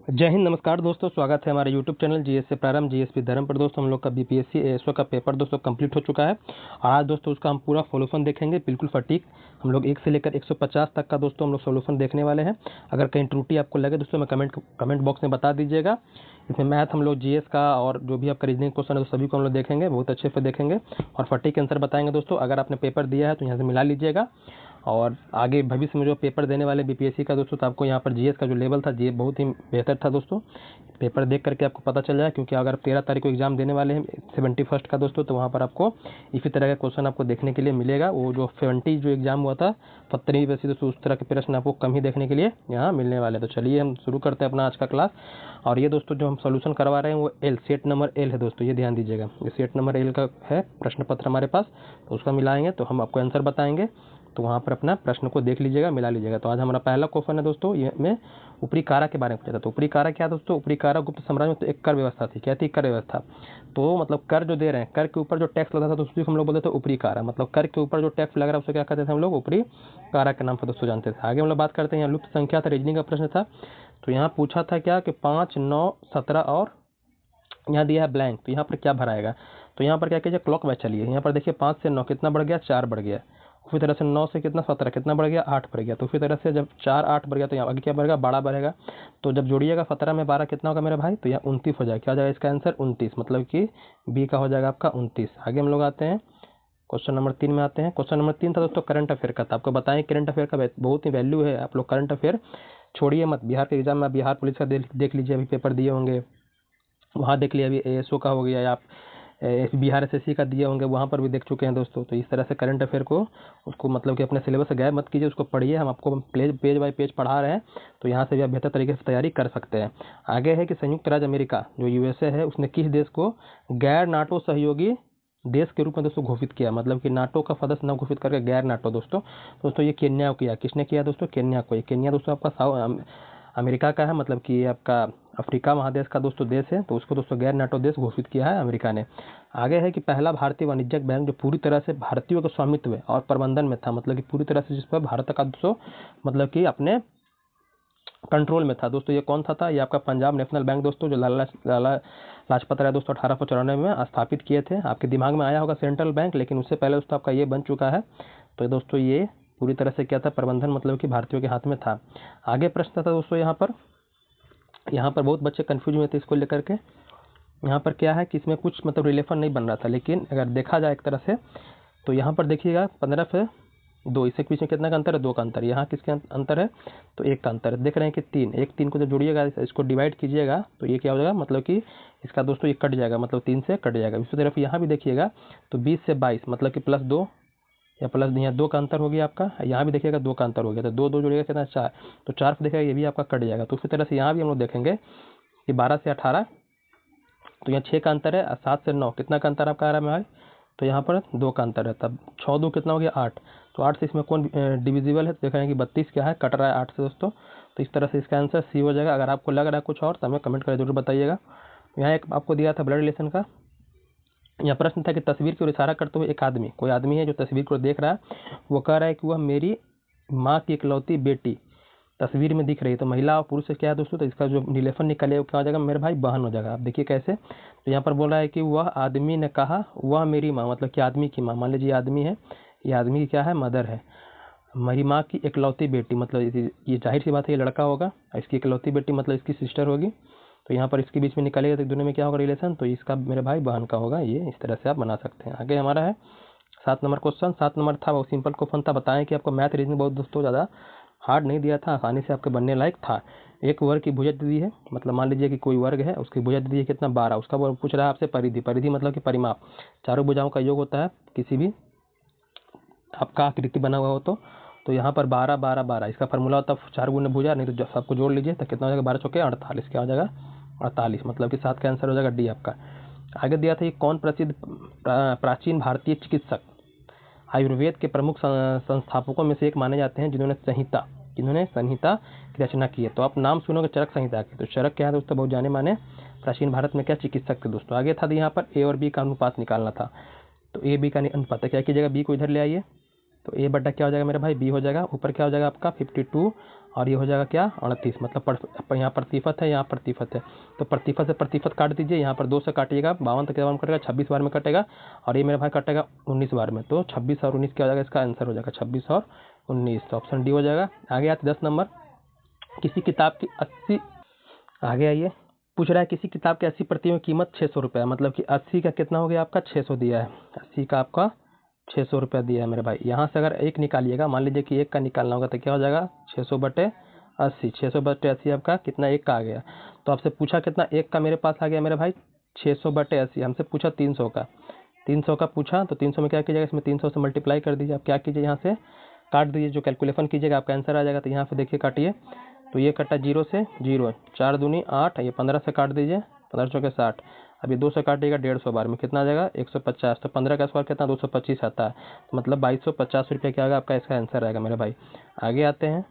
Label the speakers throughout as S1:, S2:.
S1: जय हिंद, नमस्कार दोस्तों। स्वागत है हमारे यूट्यूब चैनल जीएस से प्रारंभ जीएस पे धर्म पर। दोस्तों हम लोग का बीपीएससी एएसओ का पेपर दोस्तों कंप्लीट हो चुका है और आज दोस्तों उसका हम पूरा सॉल्यूशन देखेंगे, बिल्कुल सटीक। हम लोग 1 से लेकर 150 तक का दोस्तों हम लोग सॉल्यूशन देखने वाले हैं। अगर कहीं त्रुटि आपको लगे दोस्तों मैं कमेंट बॉक्स में बता दीजिएगा। इसमें मैथ हम लोग जीएस का और जो भी आपका रीजनिंग क्वेश्चन है तो सभी को हम लोग देखेंगे, बहुत अच्छे से देखेंगे और सटीक आंसर बताएंगे दोस्तों। अगर आपने पेपर दिया है तो यहाँ से मिला लीजिएगा और आगे भविष्य में जो पेपर देने वाले बीपीएससी का दोस्तों तो आपको यहाँ पर जीएस का जो लेवल था जी बहुत ही बेहतर था दोस्तों। पेपर देख करके आपको पता चल जाए, क्योंकि अगर 13 तारीख को एग्जाम देने वाले हैं 71 का दोस्तों, तो वहाँ पर आपको इसी तरह का क्वेश्चन आपको देखने के लिए मिलेगा। वो जो 70 जो एग्जाम हुआ था 17वीं वैसे दोस्तों उस तरह के प्रश्न आपको कम ही देखने के लिए यहाँ मिलने वाले। तो चलिए हम शुरू करते हैं अपना आज का क्लास। और ये दोस्तों जो हम सोल्यूशन करवा रहे हैं वो एल सेट नंबर एल है दोस्तों, ये ध्यान दीजिएगा। ये सेट नंबर एल का है प्रश्न पत्र हमारे पास, तो उसका मिलाएंगे तो हम आपको आंसर बताएंगे। तो वहाँ पर अपना प्रश्न को देख लीजिएगा, मिला लीजिएगा। तो आज हमारा पहला क्वेश्चन है दोस्तों, ये में ऊपरी कारा के बारे में पूछा था। तो ऊपरी कारा क्या दोस्तों? ऊपरी कारा गुप्त साम्राज्य में तो एक कर व्यवस्था थी। क्या थी? कर व्यवस्था। तो मतलब कर जो दे रहे हैं, कर के ऊपर जो टैक्स लगता था तो उसको हम लोग बोलते थे ऊपरी कारा। मतलब कर के ऊपर जो टैक्स लग रहा है उसे क्या कहते थे हम लोग? ऊपरी कारा के नाम पर दोस्तों जानते थे। आगे हम लोग बात करते हैं, यहाँ लुप्त संख्या था, रीजनिंग का प्रश्न था। तो यहाँ पूछा था क्या कि 5, 9, 17 और यहाँ दिया है ब्लैंक। तो यहाँ पर क्या भराएगा? तो यहाँ पर क्या कीजिए, क्लॉक वाइज चलिए। यहाँ पर देखिए 5 से 9 कितना बढ़ गया? 4 बढ़ गया। उसी तरह से 9 से कितना? 17 कितना बढ़ गया? 8 बढ़ गया। तो उसी तरह से जब 4, 8 बढ़ गया तो यहाँ आगे क्या बढ़ेगा? 12 बढ़ेगा। तो जब जोड़िएगा 17 में 12 कितना होगा मेरे भाई? तो यहाँ 29 हो जाएगा। क्या हो जाएगा इसका आंसर? 29, मतलब कि बी का हो जाएगा आपका 29। आगे हम लोग आते हैं क्वेश्चन नंबर 3 में आते हैं। क्वेश्चन नंबर 3 था दोस्तों करंट अफेयर का था। आपको बताएं करंट अफेयर का बहुत ही वैल्यू है। आप लोग करंट अफेयर छोड़िए मत। बिहार के एग्जाम में बिहार पुलिस का देख लीजिए, अभी पेपर दिए होंगे, वहाँ देख लिया। अभी एएसओ का हो गया या आप बिहार एसएससी का दिए होंगे, वहाँ पर भी देख चुके हैं दोस्तों। तो इस तरह से करंट अफेयर को उसको मतलब कि अपने सिलेबस से गायब मत कीजिए, उसको पढ़िए। हम आपको पेज बाय पेज पढ़ा रहे हैं, तो यहाँ से भी आप बेहतर तरीके से तैयारी कर सकते हैं। आगे है कि संयुक्त राज्य अमेरिका जो यूएसए है उसने किस देश को गैर नाटो सहयोगी देश के रूप में दोस्तों घोषित किया? मतलब कि नाटो का सदस्य न घोषित करके गैर नाटो दोस्तों ये केन्या को किया। किसने किया दोस्तों? केन्या को। केन्या दोस्तों आपका अमेरिका का है, मतलब कि ये आपका अफ्रीका महादेश का दोस्तों देश है। तो उसको दोस्तों गैर नाटो देश घोषित किया है अमेरिका ने। आगे है कि पहला भारतीय वाणिज्यिक बैंक जो पूरी तरह से भारतीयों के स्वामित्व और प्रबंधन में था, मतलब कि पूरी तरह से जिस पर भारत का दोस्तों मतलब कि अपने कंट्रोल में था दोस्तों, ये कौन था? ये आपका पंजाब नेशनल बैंक दोस्तों, जो लाला लाजपत राय दोस्तों 1894 में स्थापित किए थे। आपके दिमाग में आया होगा सेंट्रल बैंक, लेकिन उससे पहले दोस्तों आपका ये बन चुका है। तो दोस्तों ये पूरी तरह से क्या था? प्रबंधन मतलब कि भारतीयों के हाथ में था। आगे प्रश्न था दोस्तों यहाँ पर बहुत बच्चे कंफ्यूज हुए थे इसको लेकर के। यहाँ पर क्या है कि इसमें कुछ मतलब रिलेशन नहीं बन रहा था, लेकिन अगर देखा जाए एक तरह से तो यहाँ पर देखिएगा 15 से 2, इसके बीच में कितना का अंतर है? 2 का अंतर। यहाँ किसके अंतर है? तो 1 का अंतर। देख रहे हैं कि 3 को जब जोड़िएगा, इसको डिवाइड कीजिएगा तो ये क्या हो जाएगा? मतलब कि इसका दोस्तों ये कट जाएगा, मतलब 3 से कट जाएगा। दूसरी तरफ यहाँ भी देखिएगा तो 20 से 22 मतलब कि +2 या प्लस यहाँ 2 का अंतर हो गया आपका। यहाँ भी देखिएगा 2 का अंतर हो गया। तो 2 जोड़िएगा कितना? 4। तो 4 से देखिएगा ये भी आपका कट जाएगा। तो उसी तरह से यहाँ भी हम लोग देखेंगे कि 12 से 18 तो यहाँ 6 का अंतर है। 7 से 9 कितना का अंतर आपका आ रहा है भाई? तो यहाँ पर 2 का अंतर है। तब 6 2 कितना हो गया? 8। तो 8 से इसमें कौन डिविजिबल है? तो देख रहे हैं कि 32 क्या है? कट रहा है 8 से दोस्तों। तो इस तरह से इसका आंसर सी हो जाएगा। अगर आपको लग रहा है कुछ और तो हमें कमेंट करके जरूर बताइएगा। यहाँ एक आपको दिया था ब्लड रिलेशन का। यह प्रश्न था कि तस्वीर की ओर इशारा करते हुए एक आदमी, कोई आदमी है जो तस्वीर को देख रहा है, वो कह रहा है कि वह मेरी माँ की इकलौती बेटी तस्वीर में दिख रही है। तो महिला और पुरुष से क्या है दोस्तों? तो इसका जो रिलेशन निकले वो क्या हो जाएगा मेरे भाई? बहन हो जाएगा। आप देखिए कैसे। तो यहाँ पर बोल रहा है कि वह आदमी ने कहा वह मेरी माँ, मतलब कि आदमी की माँ। मान लीजिए आदमी है, ये आदमी की क्या है? मदर है। मेरी माँ की इकलौती बेटी मतलब ये जाहिर सी बात है ये लड़का होगा, इसकी इकलौती बेटी मतलब इसकी सिस्टर होगी। तो यहाँ पर इसके बीच में निकालेगा तो दोनों में क्या होगा रिलेशन? तो इसका मेरे भाई बहन का होगा। ये इस तरह से आप बना सकते हैं। आगे हमारा है 7 नंबर क्वेश्चन। 7 नंबर था बहुत सिंपल क्वेश्चन था। बताएं कि आपको मैथ रीजनिंग बहुत दोस्तों ज़्यादा हार्ड नहीं दिया था, आसानी से आपके बनने लायक था। एक वर्ग की भुजा दी है, मतलब मान लीजिए कि कोई वर्ग है, उसकी भुजा दी है कितना? 12। उसका वो पूछ रहा है आपसे परिधि। परिधि मतलब कि परिमाप। चारों भुजाओं का योग होता है किसी भी आपका आकृति बना हुआ हो तो यहाँ पर 12 12 12 इसका फॉर्मूला होता है 4 गुना भुजा, नहीं तो सबको जोड़ लीजिए तो कितना हो जाएगा? 12 चौके 48। क्या हो जाएगा? 48, मतलब कि 7 का आंसर हो जाएगा डी आपका। आगे दिया था कि कौन प्रसिद्ध प्राचीन भारतीय चिकित्सक आयुर्वेद के प्रमुख संस्थापकों में से एक माने जाते हैं जिन्होंने संहिता की रचना की है? तो आप नाम सुनोगे चरक संहिता की। तो चरक क्या है दोस्तों? बहुत जाने माने प्राचीन भारत में क्या चिकित्सक थे दोस्तों। आगे था यहाँ पर ए और बी का अनुपात निकालना था। तो ए बी का अनुपात क्या कीजिएगा? बी को इधर ले आइए तो ए बटा क्या हो जाएगा मेरे भाई बी हो जाएगा, ऊपर क्या हो जाएगा आपका 52 और ये हो जाएगा क्या 38, मतलब यहाँ प्रतिशत है, यहाँ प्रतिशत है, तो प्रतिशत से प्रतिशत काट दीजिए, यहाँ पर 2 से काटिएगा, 52 तक बार कटेगा, 26 बार में कटेगा और ये मेरे भाई कटेगा 19 बार में, तो 26 और 19 क्या हो जाएगा, इसका आंसर हो जाएगा 26 और 19, तो ऑप्शन डी हो जाएगा। आगे आते 10 नंबर, किसी किताब की 80, आगे आइए, पूछ रहा है किसी किताब की 80 प्रतियों की कीमत 600 रुपये, मतलब कि 80 का कितना हो गया आपका 600 दिया है, 80 का आपका 600 रुपया दिया है मेरे भाई। यहाँ से अगर एक निकालिएगा, मान लीजिए कि एक का निकालना होगा तो क्या हो जाएगा 600/80, 600/80 आपका कितना एक का आ गया, तो आपसे पूछा कितना एक का मेरे पास आ गया मेरे भाई 600/80, हमसे पूछा 300 का, 300 का पूछा, तो 300 में क्या कीजिएगा, इसमें 300 से मल्टीप्लाई कर दीजिए, आप क्या कीजिए यहाँ से काट दीजिए, जो कैलकुलेशन कीजिएगा आपका आंसर आ जाएगा। तो यहाँ पे देखिए काटिए, तो ये कटा 0 से 0, 4 दूनी 8, ये 15 से काट दीजिए, 15 चौके 60, अब ये 2 से काटिएगा 150 बार में कितना आ जाएगा 150, तो 15 का स्क्वायर कितना 225 आता है, तो मतलब 2250 रुपये क्या होगा आपका इसका आंसर आएगा मेरे भाई। आगे आते हैं,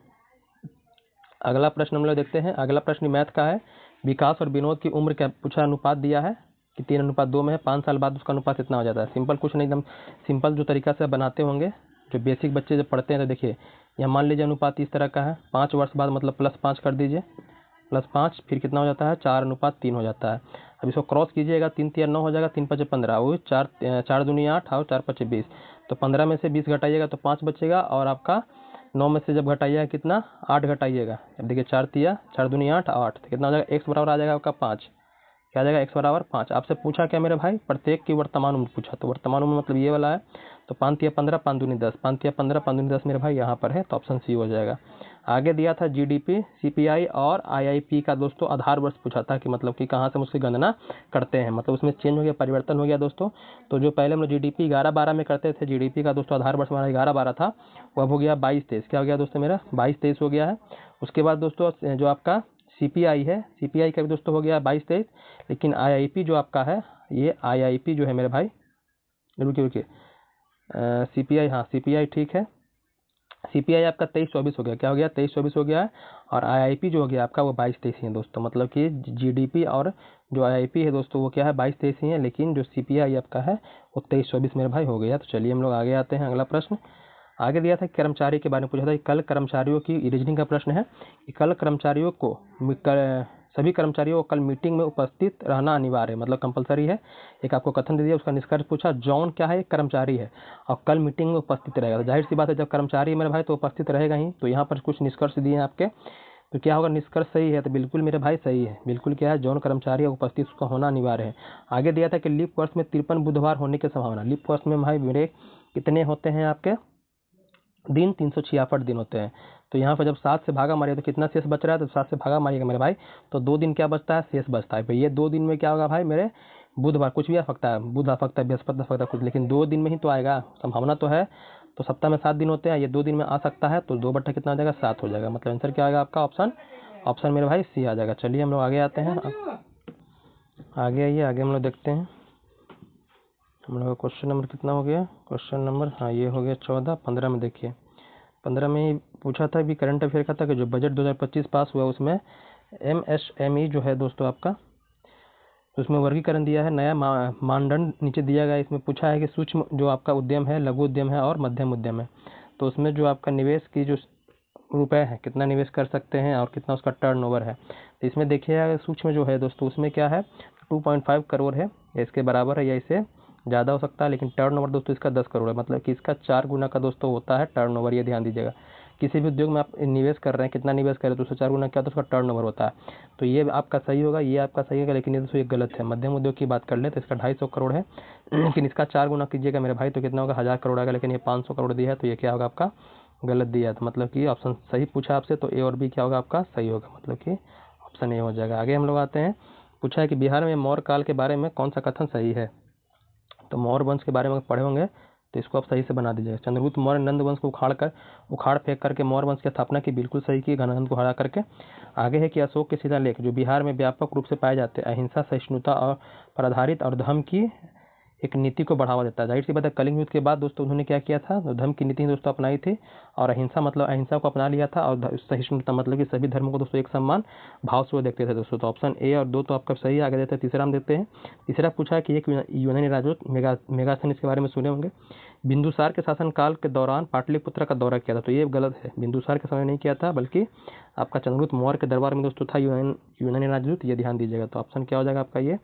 S1: अगला प्रश्न हम लोग देखते हैं। अगला प्रश्न मैथ का है, विकास और विनोद की उम्र का पूछा, अनुपात दिया है कि 3:2 में है, 5 साल बाद उसका अनुपात इतना हो जाता है। सिंपल कुछ नहीं, एकदम सिंपल जो तरीका से बनाते होंगे, जो बेसिक बच्चे जब पढ़ते हैं, तो देखिए यहाँ मान लीजिए अनुपात इस तरह का है, 5 वर्ष बाद मतलब +5 कर दीजिए, +5 फिर कितना हो जाता है 4:3 हो जाता है। अब इसको क्रॉस कीजिएगा, 3 3 9 हो जाएगा, 3 5 15, वो 4 दूनी 8 और 4 5 20, तो 15 में से 20 घटाइएगा तो 5 बचेगा, और आपका 9 में से जब घटाइएगा कितना 8 घटाइएगा, अब देखिए 4 दूनी 8 8, तो कितना हो जाएगा x बराबर आ जाएगा आपका 5, क्या आ जाएगा x बराबर 5। आपसे पूछा क्या मेरे भाई प्रत्येक की वर्तमान उम्र पूछा, तो वर्तमान उम्र मतलब ये वाला है, तो 5 या 15 5 दूनी 10, 5 या 15 5 दूनी 10 मेरे भाई यहाँ पर है, तो ऑप्शन सी हो जाएगा। आगे दिया था जीडीपी, सीपीआई और आईआईपी का दोस्तों आधार वर्ष पूछा था, कि मतलब कि कहाँ से हम उसकी गणना करते हैं, मतलब उसमें चेंज हो गया, परिवर्तन हो गया दोस्तों। तो जो पहले हम लोग जीडीपी 11-12 में करते थे, जीडीपी का दोस्तों आधार वर्ष हमारा 11-12 था, वो अब हो गया 22-23, क्या हो गया दोस्तों मेरा 22-23 हो गया है। उसके बाद दोस्तों जो आपका सीपीआई है, सीपीआई का भी दोस्तों हो गया 22-23, लेकिन आईआईपी जो आपका है, ये आईआईपी जो है मेरे भाई, रुकिए सीपीआई, हाँ सीपीआई ठीक है, सीपीआई आपका 23-24 हो गया, क्या हो गया 23-24 हो गया है, और आईआईपी जो हो गया आपका वो 22-23 ही है दोस्तों, मतलब कि जीडीपी और जो आईआईपी है दोस्तों वो क्या है 22-23 ही है, लेकिन जो सीपीआई आपका है वो 23-24 मेरे भाई हो गया। तो चलिए हम लोग आगे आते हैं। अगला प्रश्न आगे दिया था कर्मचारी के बारे में पूछा था, कि कल कर्मचारियों की रीजनिंग का प्रश्न है, कि कल कर्मचारियों को सभी कर्मचारियों को कल मीटिंग में उपस्थित रहना अनिवार्य है, मतलब कंपलसरी है। एक आपको कथन दे दिया, उसका निष्कर्ष पूछा, जॉन क्या है एक कर्मचारी है और कल मीटिंग में उपस्थित रहेगा, तो जाहिर सी बात है जब कर्मचारी है मेरे भाई तो उपस्थित रहेगा ही। तो यहाँ पर कुछ निष्कर्ष दिए हैं आपके, तो क्या होगा निष्कर्ष सही है, तो बिल्कुल मेरे भाई सही है, बिल्कुल क्या है जॉन कर्मचारी उपस्थित उसका होना अनिवार्य है। आगे दिया था कि लीप वर्ष में 53 बुधवार होने की संभावना, लीप वर्ष में भाई मेरे कितने होते हैं आपके दिन 366 दिन होते हैं। तो यहाँ पर जब 7 से भागा मारिए तो कितना शेष बच रहा है, तो 7 से भागा मारिएगा मेरे भाई, तो 2 दिन क्या बचता है शेष बचता है। भाई ये 2 दिन में क्या होगा भाई मेरे बुधवार कुछ भी आ सकता है, बुध आ सकता है, बृहस्पति आ सकता है कुछ, लेकिन 2 दिन में ही तो आएगा, संभावना तो है। तो सप्ताह में 7 दिन होते हैं, ये 2 दिन में आ सकता है, तो 2 बट्टा कितना आ जाएगा 7 हो जाएगा, मतलब आंसर क्या आएगा आपका ऑप्शन मेरे भाई सी आ जाएगा। चलिए हम लोग आगे आते हैं, आगे आइए, आगे हम लोग देखते हैं। हम लोग का क्वेश्चन नंबर कितना हो गया, क्वेश्चन नंबर हाँ ये हो गया 14। 15 में देखिए, 15 में ही पूछा था भी करंट अफेयर का था, कि जो बजट 2025 पास हुआ उसमें एमएसएमई जो है दोस्तों आपका, तो उसमें वर्गीकरण दिया है, नया मानदंड नीचे दिया गया। इसमें पूछा है कि सूक्ष्म जो आपका उद्यम है, लघु उद्यम है और मध्यम उद्यम है, तो उसमें जो आपका निवेश की जो रुपए है कितना निवेश कर सकते हैं और कितना उसका टर्नओवर है। तो इसमें देखिए सूक्ष्म जो है दोस्तों उसमें क्या है 2.5 करोड़ है, या इसके बराबर है या इससे ज़्यादा हो सकता है, लेकिन टर्नओवर दोस्तों इसका 10 करोड़ है, मतलब कि इसका 4 गुना का दोस्तों होता है टर्नओवर, ये ध्यान दीजिएगा। किसी भी उद्योग में आप निवेश कर रहे हैं, कितना निवेश करें तो उससे 4 गुना क्या होता है उसका टर्नओवर होता है, तो ये आपका सही होगा, ये आपका सही होगा, लेकिन ये दोस्तों ये गलत है। मध्यम उद्योग की बात कर ले तो इसका 250 करोड़ है, लेकिन इसका 4 गुना कीजिएगा मेरे भाई तो कितना होगा 1000 करोड़ आएगा, लेकिन ये 500 करोड़ दिया है, तो ये क्या होगा आपका गलत दिया है। तो मतलब कि ऑप्शन सही पूछा आपसे, तो ए और बी क्या होगा आपका सही होगा, मतलब कि ऑप्शन ए हो जाएगा। आगे हम लोग आते हैं, पूछा है कि बिहार में मौर्य काल के बारे में कौन सा कथन सही है, तो मौर्य वंश के बारे में पढ़े होंगे तो इसको आप सही से बना दीजिएगा। चंद्रगुप्त मौर्य नंद वंश को उखाड़ फेंक करके मौर्य वंश की स्थापना की, बिल्कुल सही की, घनानंद को हरा करके। आगे है कि अशोक के शिलालेख जो बिहार में व्यापक रूप से पाए जाते हैं, अहिंसा सहिष्णुता और पर आधारित और धर्म की एक नीति को बढ़ावा देता है। जाहिर सी बात है कलिंग युद्ध के बाद दोस्तों उन्होंने क्या किया था, धर्म की नीति दोस्तों अपनाई थी, और अहिंसा मतलब अहिंसा को अपना लिया था, और सहिष्णुता मतलब कि सभी धर्मों को दोस्तों एक समान भाव से वो देखते थे दोस्तों। तो ऑप्शन ए और 2 तो आपका सही आगे देते हैं। तीसरा हम देखते हैं, तीसरा पूछा है कि एक यूनानी राजदूत मेगास्थनीज के बारे में सुने होंगे, बिंदुसार के शासनकाल के दौरान पाटलिपुत्र का दौरा किया था, तो ये गलत है, बिंदुसार के समय नहीं किया था, बल्कि आपका चंद्रगुप्त मौर्य के दरबार में दोस्तों था यूनानी राजदूत, ये ध्यान दीजिएगा। तो ऑप्शन क्या हो जाएगा आपका, ये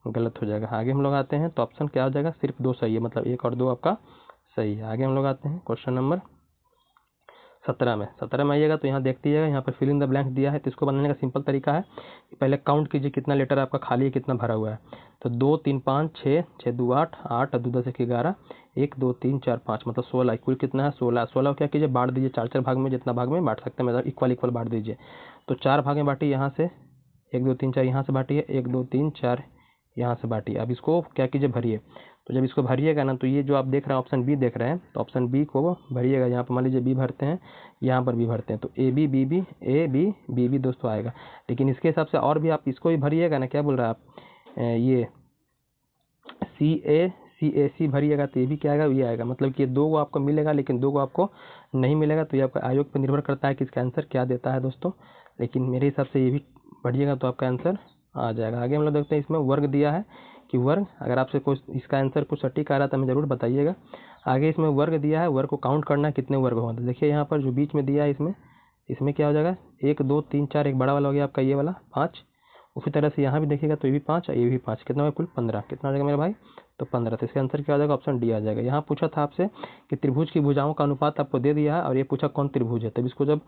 S1: गलत हो जाएगा। आगे हम लोग आते हैं, तो ऑप्शन क्या हो जाएगा, सिर्फ 2 सही है, मतलब 1 और 2 आपका सही है। आगे हम लोग आते हैं क्वेश्चन नंबर 17 में आइएगा, तो यहाँ देख लीजिएगा, यहाँ पर फिल इन द ब्लैंक दिया है। तो इसको बनाने का सिंपल तरीका है कि पहले काउंट कीजिए कितना लेटर आपका खाली है, कितना भरा हुआ है। तो 2 3 5 6 6 2 8 8 2 10 1 11 1 2 3 4 5 मतलब 16, कुल कितना है 16। 16 क्या कीजिए, बांट दीजिए 4 भाग में, जितना भाग में बांट सकते हैं, मतलब इक्वल बांट दीजिए। तो 4 भाग में बांटिए, यहाँ से 1 2 3 4 यहाँ से बांटिए, 1 2 3 4 यहाँ से बांटिए। अब इसको क्या कीजिए, भरिए। तो जब इसको भरिएगा ना, तो ये जो आप देख रहे हैं ऑप्शन बी देख रहे हैं, तो ऑप्शन बी को भरिएगा। यहाँ पर मान लीजिए बी भरते हैं, यहाँ पर भी भरते हैं, तो A B B B A B B B दोस्तों आएगा। लेकिन इसके हिसाब से और भी आप इसको भी भरिएगा ना, क्या बोल रहा है आप, ये सी ए सी भरिएगा, तो ये भी क्या आएगा, ये आएगा। मतलब कि ये 2 को आपको मिलेगा, लेकिन 2 को आपको नहीं मिलेगा। तो ये आपका आयोग पर निर्भर करता है कि इसका आंसर क्या देता है दोस्तों, लेकिन मेरे हिसाब से ये भी भरिएगा तो आपका आंसर आ जाएगा। आगे हम लोग देखते हैं, इसमें वर्ग दिया है कि वर्ग, अगर आपसे कोई इसका आंसर कुछ सटीक आ रहा है तो हमें ज़रूर बताइएगा। आगे इसमें वर्ग दिया है, वर्ग को काउंट करना है कितने वर्ग होगा। तो देखिए यहाँ पर जो बीच में दिया है, इसमें क्या हो जाएगा, 1 2 3 4, एक बड़ा वाला हो गया आपका ये वाला 5। उसी तरह से यहाँ भी देखिएगा तो ये भी 5 और ये भी 5, कितना होगा कुल 15। कितना आ जाएगा मेरे भाई, तो 15। तो इसका आंसर क्या आ जाएगा, ऑप्शन डी आ जाएगा। यहाँ पूछा था आपसे कि त्रिभुज की भुजाओं का अनुपात आपको दे दिया है, और ये पूछा कौन त्रिभुज है। तब इसको जब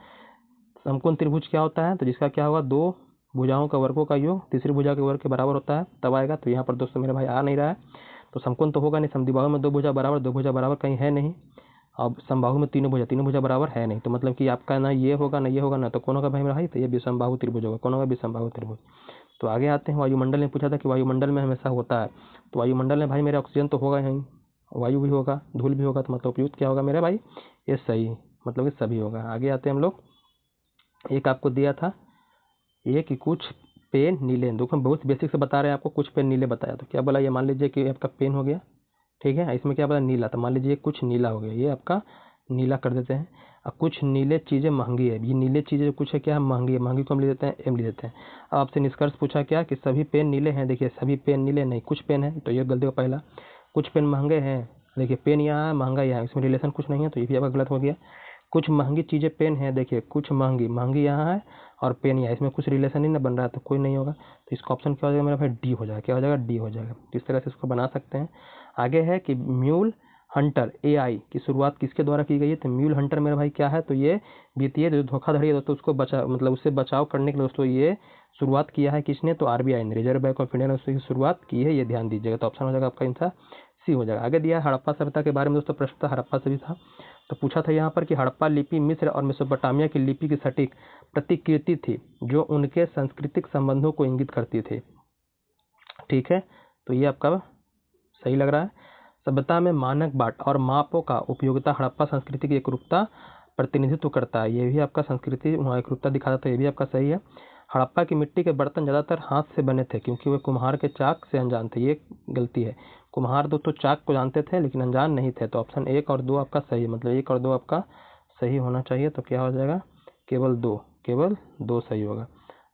S1: समकोण त्रिभुज क्या होता है, तो जिसका क्या होगा, 2 भुजाओं का वर्गों का योग तीसरी भुजा के वर्ग के बराबर होता है, तब आएगा। तो यहाँ पर दोस्तों मेरे भाई आ नहीं रहा है, तो समकोण तो होगा नहीं, समद्विबाहु में 2 भुजा बराबर कहीं है नहीं। अब समबाहु में तीनों भुजा बराबर है नहीं, तो मतलब कि आपका ना ये होगा ना ये होगा ना, तो कौन होगा भाई मेरा भाई, तो ये विषमबाहु त्रिभुज होगा। कौन होगा, विषमबाहु त्रिभुज। तो आगे आते हैं, वायुमंडल में पूछा था कि वायुमंडल में हमेशा होता है, तो वायुमंडल में भाई मेरा ऑक्सीजन तो होगा नहीं, वायु भी होगा, धूल भी होगा, तो मतलब उपयुक्त क्या होगा मेरे भाई, ये सही, मतलब ये सभी होगा। आगे आते हैं हम लोग, एक आपको दिया था ये कि कुछ पेन नीले, देखो हम बहुत बेसिक से बता रहे हैं आपको, कुछ पेन नीले बताया। तो क्या बोला, ये मान लीजिए कि आपका पेन हो गया, ठीक है, इसमें क्या बोला नीला, तो मान लीजिए कुछ नीला हो गया, ये आपका नीला कर देते हैं। अब कुछ नीले चीज़ें महंगी है, ये नीले चीज़ें कुछ है क्या है, महंगी है, महंगी को हम ले देते हैं एम ले देते हैं। अब आपसे निष्कर्ष पूछा क्या कि सभी पेन नीले हैं, देखिए सभी पेन नीले नहीं, कुछ पेन है, तो ये गलती हो पहला। कुछ पेन महंगे हैं, देखिए पेन यहाँ है महंगा यहाँ है, इसमें रिलेशन कुछ नहीं है, तो ये भी आपका गलत हो गया। कुछ महंगी चीज़ें पेन है, देखिए कुछ महंगी यहाँ है और पेन यहाँ, इसमें कुछ रिलेशन ही ना बन रहा है, तो कोई नहीं होगा। तो इसका ऑप्शन क्या हो जाएगा मेरा भाई, डी हो जाएगा। क्या हो जाएगा, डी हो जाएगा। तो इस तरह से इसको बना सकते हैं। आगे है कि म्यूल हंटर AI की शुरुआत किसके द्वारा की गई है, तो म्यूल हंटर मेरा भाई क्या है, तो ये वित्तीय जो धोखाधड़ी है दोस्तों, उसको मतलब उससे बचाव करने के लिए दोस्तों ये शुरुआत किया है किसने, तो RBI ने, रिजर्व बैंक ऑफ इंडिया ने उसकी शुरुआत की है, ये ध्यान दीजिएगा। तो ऑप्शन हो जाएगा आपका आंसर सी हो जाएगा। आगे दिया है हड़प्पा सभ्यता के बारे में दोस्तों, प्रश्न था हड़प्पा से भी था, तो पूछा था यहाँ पर कि हड़प्पा लिपि मिस्र और मेसोपोटामिया की लिपि की सटीक प्रतिकृति थी जो उनके सांस्कृतिक संबंधों को इंगित करती थी, ठीक है। तो ये आपका सही लग रहा है। सभ्यता में मानक बाट और मापों का उपयोगिता हड़प्पा संस्कृति की एकरूपता प्रतिनिधित्व करता है, ये भी आपका संस्कृति वहाँ एकरूपता दिखाता था, ये भी आपका सही है। हड़प्पा की मिट्टी के बर्तन ज़्यादातर हाथ से बने थे क्योंकि वे कुम्हार के चाक से अनजान थे, ये गलती है। कुम्हार दोस्तों चाक को जानते थे लेकिन अनजान नहीं थे, तो ऑप्शन 1 और 2 आपका सही है, मतलब 1 और 2 आपका सही होना चाहिए। तो क्या हो जाएगा, केवल 2 सही होगा।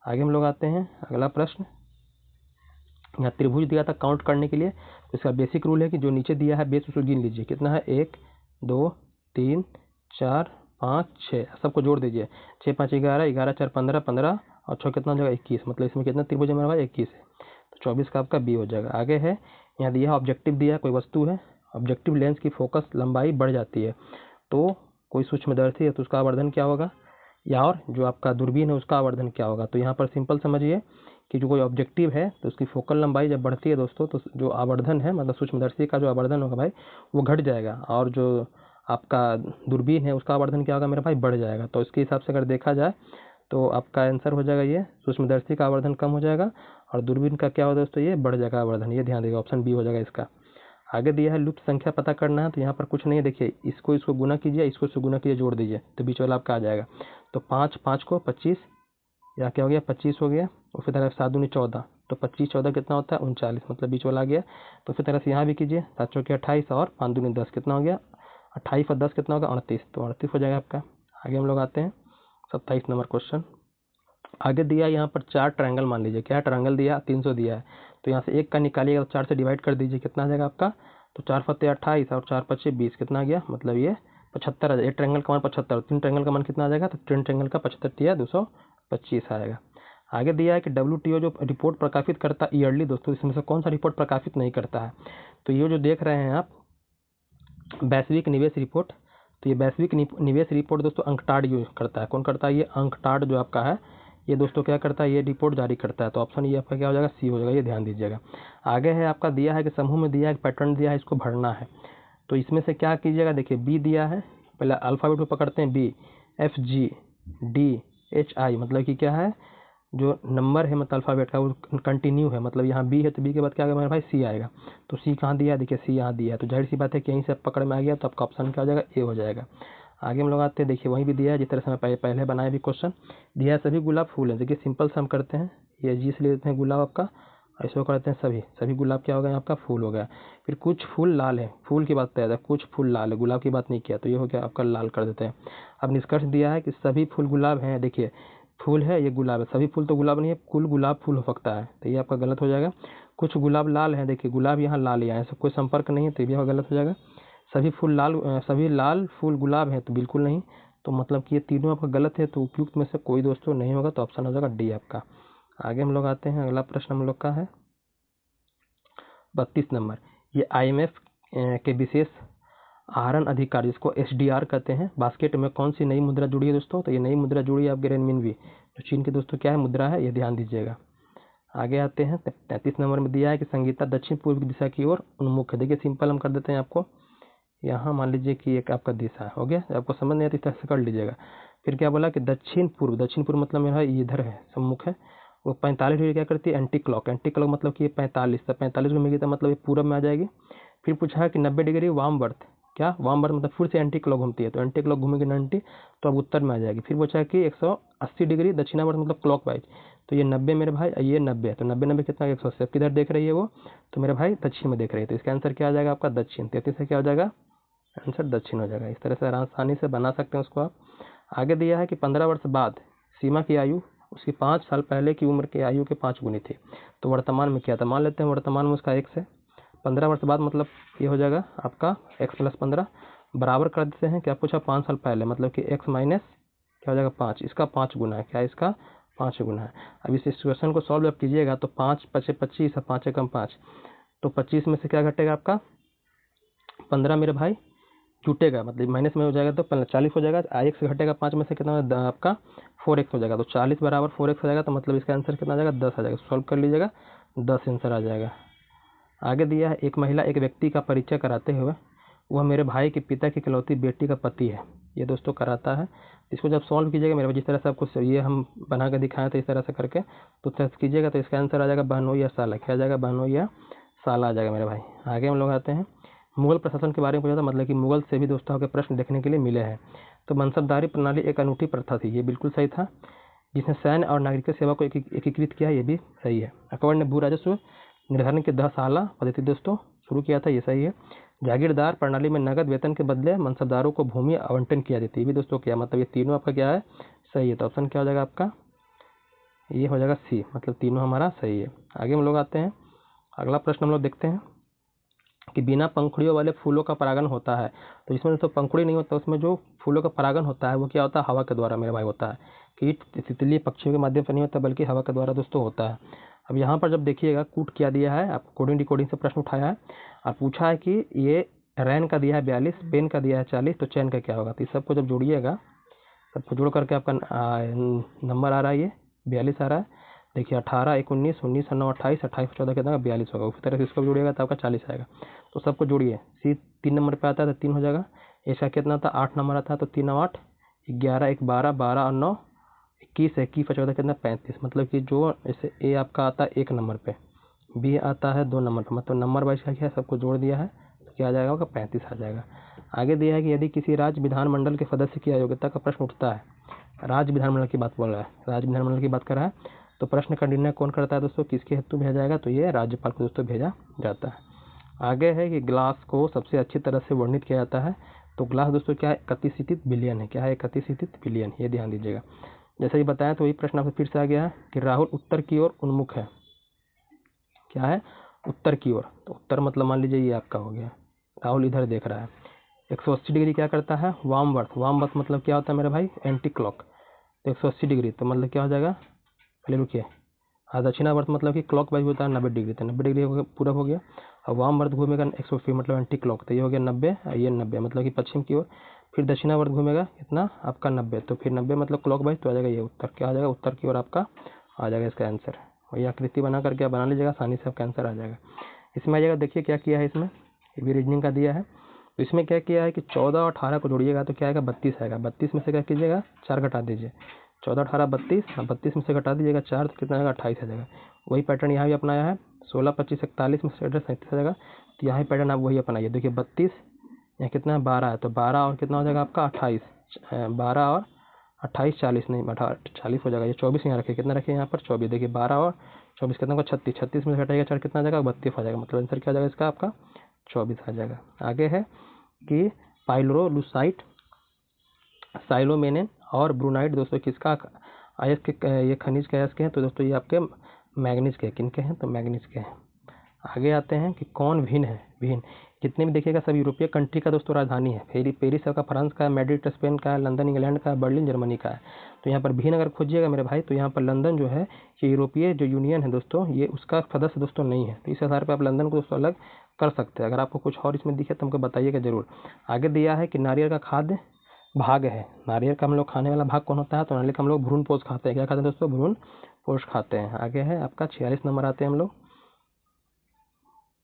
S1: आगे हम लोग आते हैं, अगला प्रश्न। यहाँ त्रिभुज दिया था काउंट करने के लिए, तो इसका बेसिक रूल है कि जो नीचे दिया है बेस उसको गिन लीजिए, कितना है 1 2 3 4 5 6, सबको जोड़ दीजिए, 6 5 11 11 4 15 15 और 6 कितना हो जाएगा 21, मतलब इसमें कितना त्रिभुज है मेरा भाई 21 है, तो 24 का आपका बी हो जाएगा। आगे है, यहाँ दिया है ऑब्जेक्टिव दिया है, कोई वस्तु है, ऑब्जेक्टिव लेंस की फोकस लंबाई बढ़ जाती है, तो कोई सूक्ष्मदर्शी है तो उसका आवर्धन क्या होगा, या और जो आपका दूरबीन है उसका आवर्धन क्या होगा। तो यहाँ पर सिंपल समझिए कि जो कोई ऑब्जेक्टिव है तो उसकी फोकल लंबाई जब बढ़ती है दोस्तों, तो जो आवर्धन है मतलब सूक्ष्मदर्शी का जो आवर्धन होगा भाई वो घट जाएगा, और जो आपका दूरबीन है उसका आवर्धन क्या होगा मेरा भाई, बढ़ जाएगा। तो इसके हिसाब से अगर देखा जाए तो आपका आंसर हो जाएगा ये, सूक्ष्मदर्शी का आवर्धन कम हो जाएगा और दूरबीन का क्या होगा दोस्तों, ये बढ़ जाएगा आवर्धन, ये ध्यान देगा, ऑप्शन बी हो जाएगा इसका। आगे दिया है लुप्त संख्या पता करना है, तो यहाँ पर कुछ नहीं है, देखिए इसको गुना कीजिए, इसको गुना कीजिए, जोड़ दीजिए, तो बीच वाला आपका आ जाएगा। तो 5 को 25, या क्या हो गया 25 हो गया, और फिर तरह 7 दूनी 14, तो 25 14 कितना होता है 39, मतलब बीच वाला आ गया। तो फिर तरह से यहाँ भी कीजिए, 7 चौके 28 और 5 दूनी 10, कितना हो गया 28 और 10 कितना होगा 38, तो 38 हो जाएगा आपका। आगे हम लोग आते हैं 27 नंबर क्वेश्चन। आगे दिया यहाँ पर 4 ट्रायंगल मान लीजिए, क्या ट्रायंगल दिया 300 दिया है, तो यहाँ से 1 का निकालिएगा तो 4 से डिवाइड कर दीजिए, कितना आ जाएगा आपका तो 4 फत्ते 28 और 4 पच्चे 20 कितना आ गया, मतलब ये 75 आ जाएगा। एक ट्रायंगल का मान 75, 3 ट्रायंगल का मान कितना आ जाएगा, तो 3 ट्रायंगल का 75 दिया 225 आएगा। आगे दिया है कि WTO जो रिपोर्ट प्रकाशित करता है ईयरली दोस्तों, इसमें से कौन सा रिपोर्ट प्रकाशित नहीं करता है, तो ये जो देख रहे हैं आप वैश्विक निवेश रिपोर्ट, तो ये वैश्विक निवेश रिपोर्ट दोस्तों अंकटाड यूज करता है। कौन करता है, ये अंकटाड जो आपका है ये दोस्तों क्या करता है, ये रिपोर्ट जारी करता है। तो ऑप्शन ये आपका क्या हो जाएगा, सी हो जाएगा, ये ध्यान दीजिएगा। आगे है आपका दिया है कि समूह में दिया है पैटर्न दिया है, इसको भरना है। तो इसमें से क्या कीजिएगा, देखिए बी दिया है, पहले अल्फ़ाबेट को पकड़ते हैं, बी FGDHI, मतलब कि क्या है जो नंबर है मतलब अल्फ़ाबेट का वो कंटिन्यू है, मतलब यहाँ बी है तो बी के बाद क्या आएगा मेरे भाई, सी आएगा। तो सी कहाँ दिया है, देखिए सी यहाँ दिया है, तो जाहिर सी बात है कि यहीं से पकड़ में आ गया, तो आपका ऑप्शन क्या हो जाएगा, ए हो जाएगा। आगे हम लोग आते हैं, देखिए वहीं भी दिया है जिस तरह से मैं पहले बनाया भी क्वेश्चन दिया है, सभी गुलाब फूल है। देखिए सिंपल से हम करते हैं, ये जी से ले लेते हैं गुलाब आपका, ऐसे करते हैं सभी गुलाब क्या हो गया आपका, फूल हो गया। फिर कुछ फूल लाल है, फूल की बात किया था, कुछ फूल लाल है, गुलाब की बात नहीं किया, तो ये हो गया आपका लाल कर देते हैं। अब निष्कर्ष दिया है कि सभी फूल गुलाब हैं, देखिए फूल है ये गुलाब है, सभी फूल तो गुलाब नहीं है, कुल गुलाब फूल हो सकता है, तो ये आपका गलत हो जाएगा। कुछ गुलाब लाल है, देखिए गुलाब यहाँ लाल यहाँ ऐसा कोई संपर्क नहीं है, तो ये भी आपका गलत हो जाएगा। सभी लाल फूल गुलाब हैं, तो बिल्कुल नहीं, तो मतलब कि ये तीनों आपका गलत है, तो उपयुक्त में से कोई दोस्तों नहीं होगा, तो ऑप्शन हो जाएगा डी आपका। आगे हम लोग आते हैं, अगला प्रश्न हम लोग का है 32 नंबर। ये IMF के विशेष आहरण अधिकार जिसको SDR कहते हैं, बास्केट में कौन सी नई मुद्रा जुड़ी है दोस्तों, तो ये नई मुद्रा जुड़ी है आपके रेनमिनवी, जो चीन की दोस्तों क्या है मुद्रा है, ये ध्यान दीजिएगा। आगे आते हैं 33 नंबर में दिया है कि संगीता दक्षिण पूर्व की दिशा की ओर उन्मुख है। देखिए सिंपल हम कर देते हैं आपको, यहाँ मान लीजिए कि एक आपका दिशा हो गया, आपको समझ नहीं आता इस तरह से कर लीजिएगा। फिर क्या बोला कि दक्षिण पूर्व मतलब मेरा इधर है, सम्मुख है, वो 45 डिग्री क्या करती है, एंटी क्लॉक मतलब कि 45, तो 45 को मिलेगी तो मतलब ये पूरब में आ जाएगी। फिर पूछा है कि 90 डिग्री वाम वर्त, क्या वाम वर्त मतलब फिर से एंटी क्लॉक घूमती है, तो एंटी क्लॉक घूमेगी 90, तो अब उत्तर में आ जाएगी। फिर पूछा है कि 180 डिग्री दक्षिणावर्त मतलब क्लॉक वाइज, तो ये 90 मेरे भाई, ये 90 है, तो 90 कितना 180, किधर देख रही है वो, तो मेरे भाई दक्षिण में देख रही है, तो इसका आंसर क्या आ जाएगा आपका दक्षिण। 33 से क्या हो जाएगा आंसर दक्षिण हो जाएगा। इस तरह से आसानी से बना सकते हैं उसको आप। आगे दिया है कि 15 वर्ष बाद सीमा की आयु उसकी 5 साल पहले की उम्र की आयु के 5 गुनी थी, तो वर्तमान में क्या था, मान लेते हैं वर्तमान में उसका x है, 15 वर्ष बाद मतलब ये हो जाएगा आपका x + 15 बराबर कर देते हैं, क्या पूछा 5 साल पहले, मतलब कि x माइनस क्या हो जाएगा 5, इसका 5 गुना है, क्या इसका 5 गुना है। अब इस क्वेश्चन को सॉल्व जब कीजिएगा तो 5 × 5 = 25, 5 × 5, तो 25 में से क्या घटेगा आपका 15 मेरे भाई छूटेगा, मतलब माइनस में हो जाएगा तो 40 हो जाएगा, x घटेगा 5 में से कितना आपका 4x हो जाएगा, तो 40 बराबर 4x हो जाएगा, तो मतलब इसका आंसर कितना आ जाएगा 10 आ जाएगा। सॉल्व कर लीजिएगा 10 आंसर आ जाएगा। आगे दिया है एक महिला एक व्यक्ति का परिचय कराते हुए वह मेरे भाई के पिता की इकलौती बेटी का पति है, ये दोस्तों कराता है। इसको जब सॉल्व कीजिएगा मेरे भाई, जिस तरह से आपको ये हम बना कर दिखाएं तो इस तरह से करके तो टेस्ट कीजिएगा, तो इसका आंसर आ जाएगा बहनोई या साला, क्या आ जाएगा बहनोई या साला आ जाएगा मेरे भाई। आगे हम लोग आते हैं मुगल प्रशासन के बारे में पूछा था, मतलब कि मुगल से भी दोस्तों के प्रश्न देखने के लिए मिले हैं। तो मनसबदारी प्रणाली एक अनूठी प्रथा थी, ये बिल्कुल सही था, जिसने सैन्य और नागरिक सेवा को एकीकृत किया, ये भी सही है। अकबर ने भू राजस्व निर्धारण की 10 साला पद्धति दोस्तों शुरू किया था, ये सही है। जागीरदार प्रणाली में नगद वेतन के बदले मनसबदारों को भूमि आवंटन किया जाती है, ये भी दोस्तों किया, मतलब ये तीनों आपका क्या है सही है, तो ऑप्शन क्या हो जाएगा आपका ये हो जाएगा सी, मतलब तीनों हमारा सही है। आगे हम लोग आते हैं, अगला प्रश्न हम लोग देखते हैं कि बिना पंखुड़ियों वाले फूलों का परागण होता है, तो इसमें तो पंखुड़ी नहीं होता, उसमें जो फूलों का परागण होता है वो क्या होता है हवा के द्वारा मेरे भाई होता है, कीट तितली पक्षियों के माध्यम से नहीं होता बल्कि हवा के द्वारा दोस्तों होता है। अब यहाँ पर जब देखिएगा कूट क्या दिया है आपको, कोडिंग डिकोडिंग से प्रश्न उठाया है और पूछा है कि ये रैन का दिया है 42, पेन का दिया है 40, तो चैन का क्या होगा, तो इस सबको जब जोड़िएगा सबको जोड़ करके आपका नंबर आ रहा है ये 42 आ रहा है। देखिए 18 1 19 19 9 28 28 14 कितना 42 होगा, उसी तरह से इसको भी जोड़िएगा तो आपका 40 आएगा। तो सबको जोड़िए, सी 3 नंबर पे आता है तो 3 हो जाएगा, इसका कितना था 8 नंबर आता है तो 3 और 8 11 1 12 12 और 9 21 21 14 कितना 35, मतलब कि जो ऐसे ए आपका आता है 1 नंबर पे, बी आता है 2 नंबर पे, मतलब नंबर वाइज क्या है सबको जोड़ दिया है तो क्या आ जाएगा होगा 35 आ जाएगा। आगे दिया है कि यदि किसी राज्य विधानमंडल के सदस्य की अयोग्यता का प्रश्न उठता है, राज्य विधानमंडल की बात बोल रहा है, राज्य विधानमंडल की बात कर रहा है, तो प्रश्न का निर्णय कौन करता है दोस्तों, किसके हेतु भेजा जाएगा, तो ये राज्यपाल को दोस्तों भेजा जाता है। आगे है कि ग्लास को सबसे अच्छी तरह से वर्णित किया जाता है, तो ग्लास दोस्तों क्या है 31 बिलियन है, क्या है 31 बिलियन, ये ध्यान दीजिएगा। जैसे ही बताया तो वही प्रश्न आपसे फिर से आ गया है कि राहुल उत्तर की ओर उन्मुख है, क्या है उत्तर की ओर, तो उत्तर मतलब मान लीजिए ये आपका हो गया, राहुल इधर देख रहा है। 180 डिग्री क्या करता है, वामवर्त। वामवर्त मतलब क्या होता है मेरे भाई, एंटी क्लॉक। तो 180 डिग्री तो मतलब क्या हो जाएगा, पहले रुकिए, हाँ दक्षिणावर्त मतलब कि क्लॉक वाइज होता है 90 डिग्री, तो 90 डिग्री पूरा हो गया। और वामवर्त घूमेगा 180 मतलब एंटी क्लॉक, तो ये हो गया 90, ये 90 मतलब कि पश्चिम की ओर। फिर दक्षिणावर्त घूमेगा कितना आपका 90, तो फिर 90 मतलब क्लॉक वाइज, तो आ जाएगा ये उत्तर, क्या आ जाएगा, उत्तर की ओर आपका आ जाएगा इसका आंसर। वही आकृति बना करके आप बना लीजिएगा, आसानी से आपका आंसर आ जाएगा। इसमें आ जाएगा, देखिए क्या किया है इसमें, ये भी रीजनिंग का दिया है। तो इसमें क्या किया है कि 14 और 18 को जोड़िएगा तो क्या आएगा, 32 आएगा। 32 में से क्या कीजिएगा, 4 घटा दीजिए, 14 18 32, हाँ 32 में से घटा दीजिएगा 4 तो कितना आएगा, 28 आ जाएगा। वही पैटर्न यहाँ भी अपनाया है, 16 25 41 में से 37 आ जाएगा, तो यहाँ पैटर्न आप वही अपनाइए। देखिए 32 यहाँ कितना है, 12 है, तो 12 और कितना हो जाएगा आपका 28, 12 और 28 40 नहीं 40 हो जाएगा, ये 24 यहाँ रखिए, कितना रखिए यहाँ पर 24। देखिए 12 और 24 कितना होगा 36, 36 में से घटाइएगा 4 कितना आ जाएगा, 32 आ जाएगा। मतलब आंसर क्या आ जाएगा इसका आपका 24 आ जाएगा। आगे है कि पाइलोलुसाइट, साइलोमेनेन और ब्रूनाइट दोस्तों किसका अयस्क के, ये खनिज के अयस्क हैं, तो दोस्तों ये आपके मैग्नीज के, किनके हैं, तो मैग्नीज के हैं। आगे आते हैं कि कौन भिन्न है, भिन्न जितने भी देखिएगा सब यूरोपीय कंट्री का दोस्तों राजधानी है। पेरिस का फ्रांस का है, मैड्रिड स्पेन का है, लंदन इंग्लैंड का है, बर्लिन जर्मनी का है। तो यहाँ पर भिन्न अगर खोजिएगा मेरे भाई, तो यहाँ पर लंदन जो है ये यूरोपीय जो यूनियन है दोस्तों, ये उसका सदस्य दोस्तों नहीं है, तो इस आधार पर आप लंदन को दोस्तों अलग कर सकते हैं। अगर आपको कुछ और इसमें दिखे तो हमको बताइएगा जरूर। आगे दिया है कि नारियल का खाद्य भाग है, नारियल का हम लोग खाने वाला भाग कौन होता है, तो नारियल का हम लोग भ्रूण पोष खाते हैं, क्या खाते हैं दोस्तों, भ्रूण पोष खाते हैं। आगे है आपका 46 नंबर आते हैं हम लोग,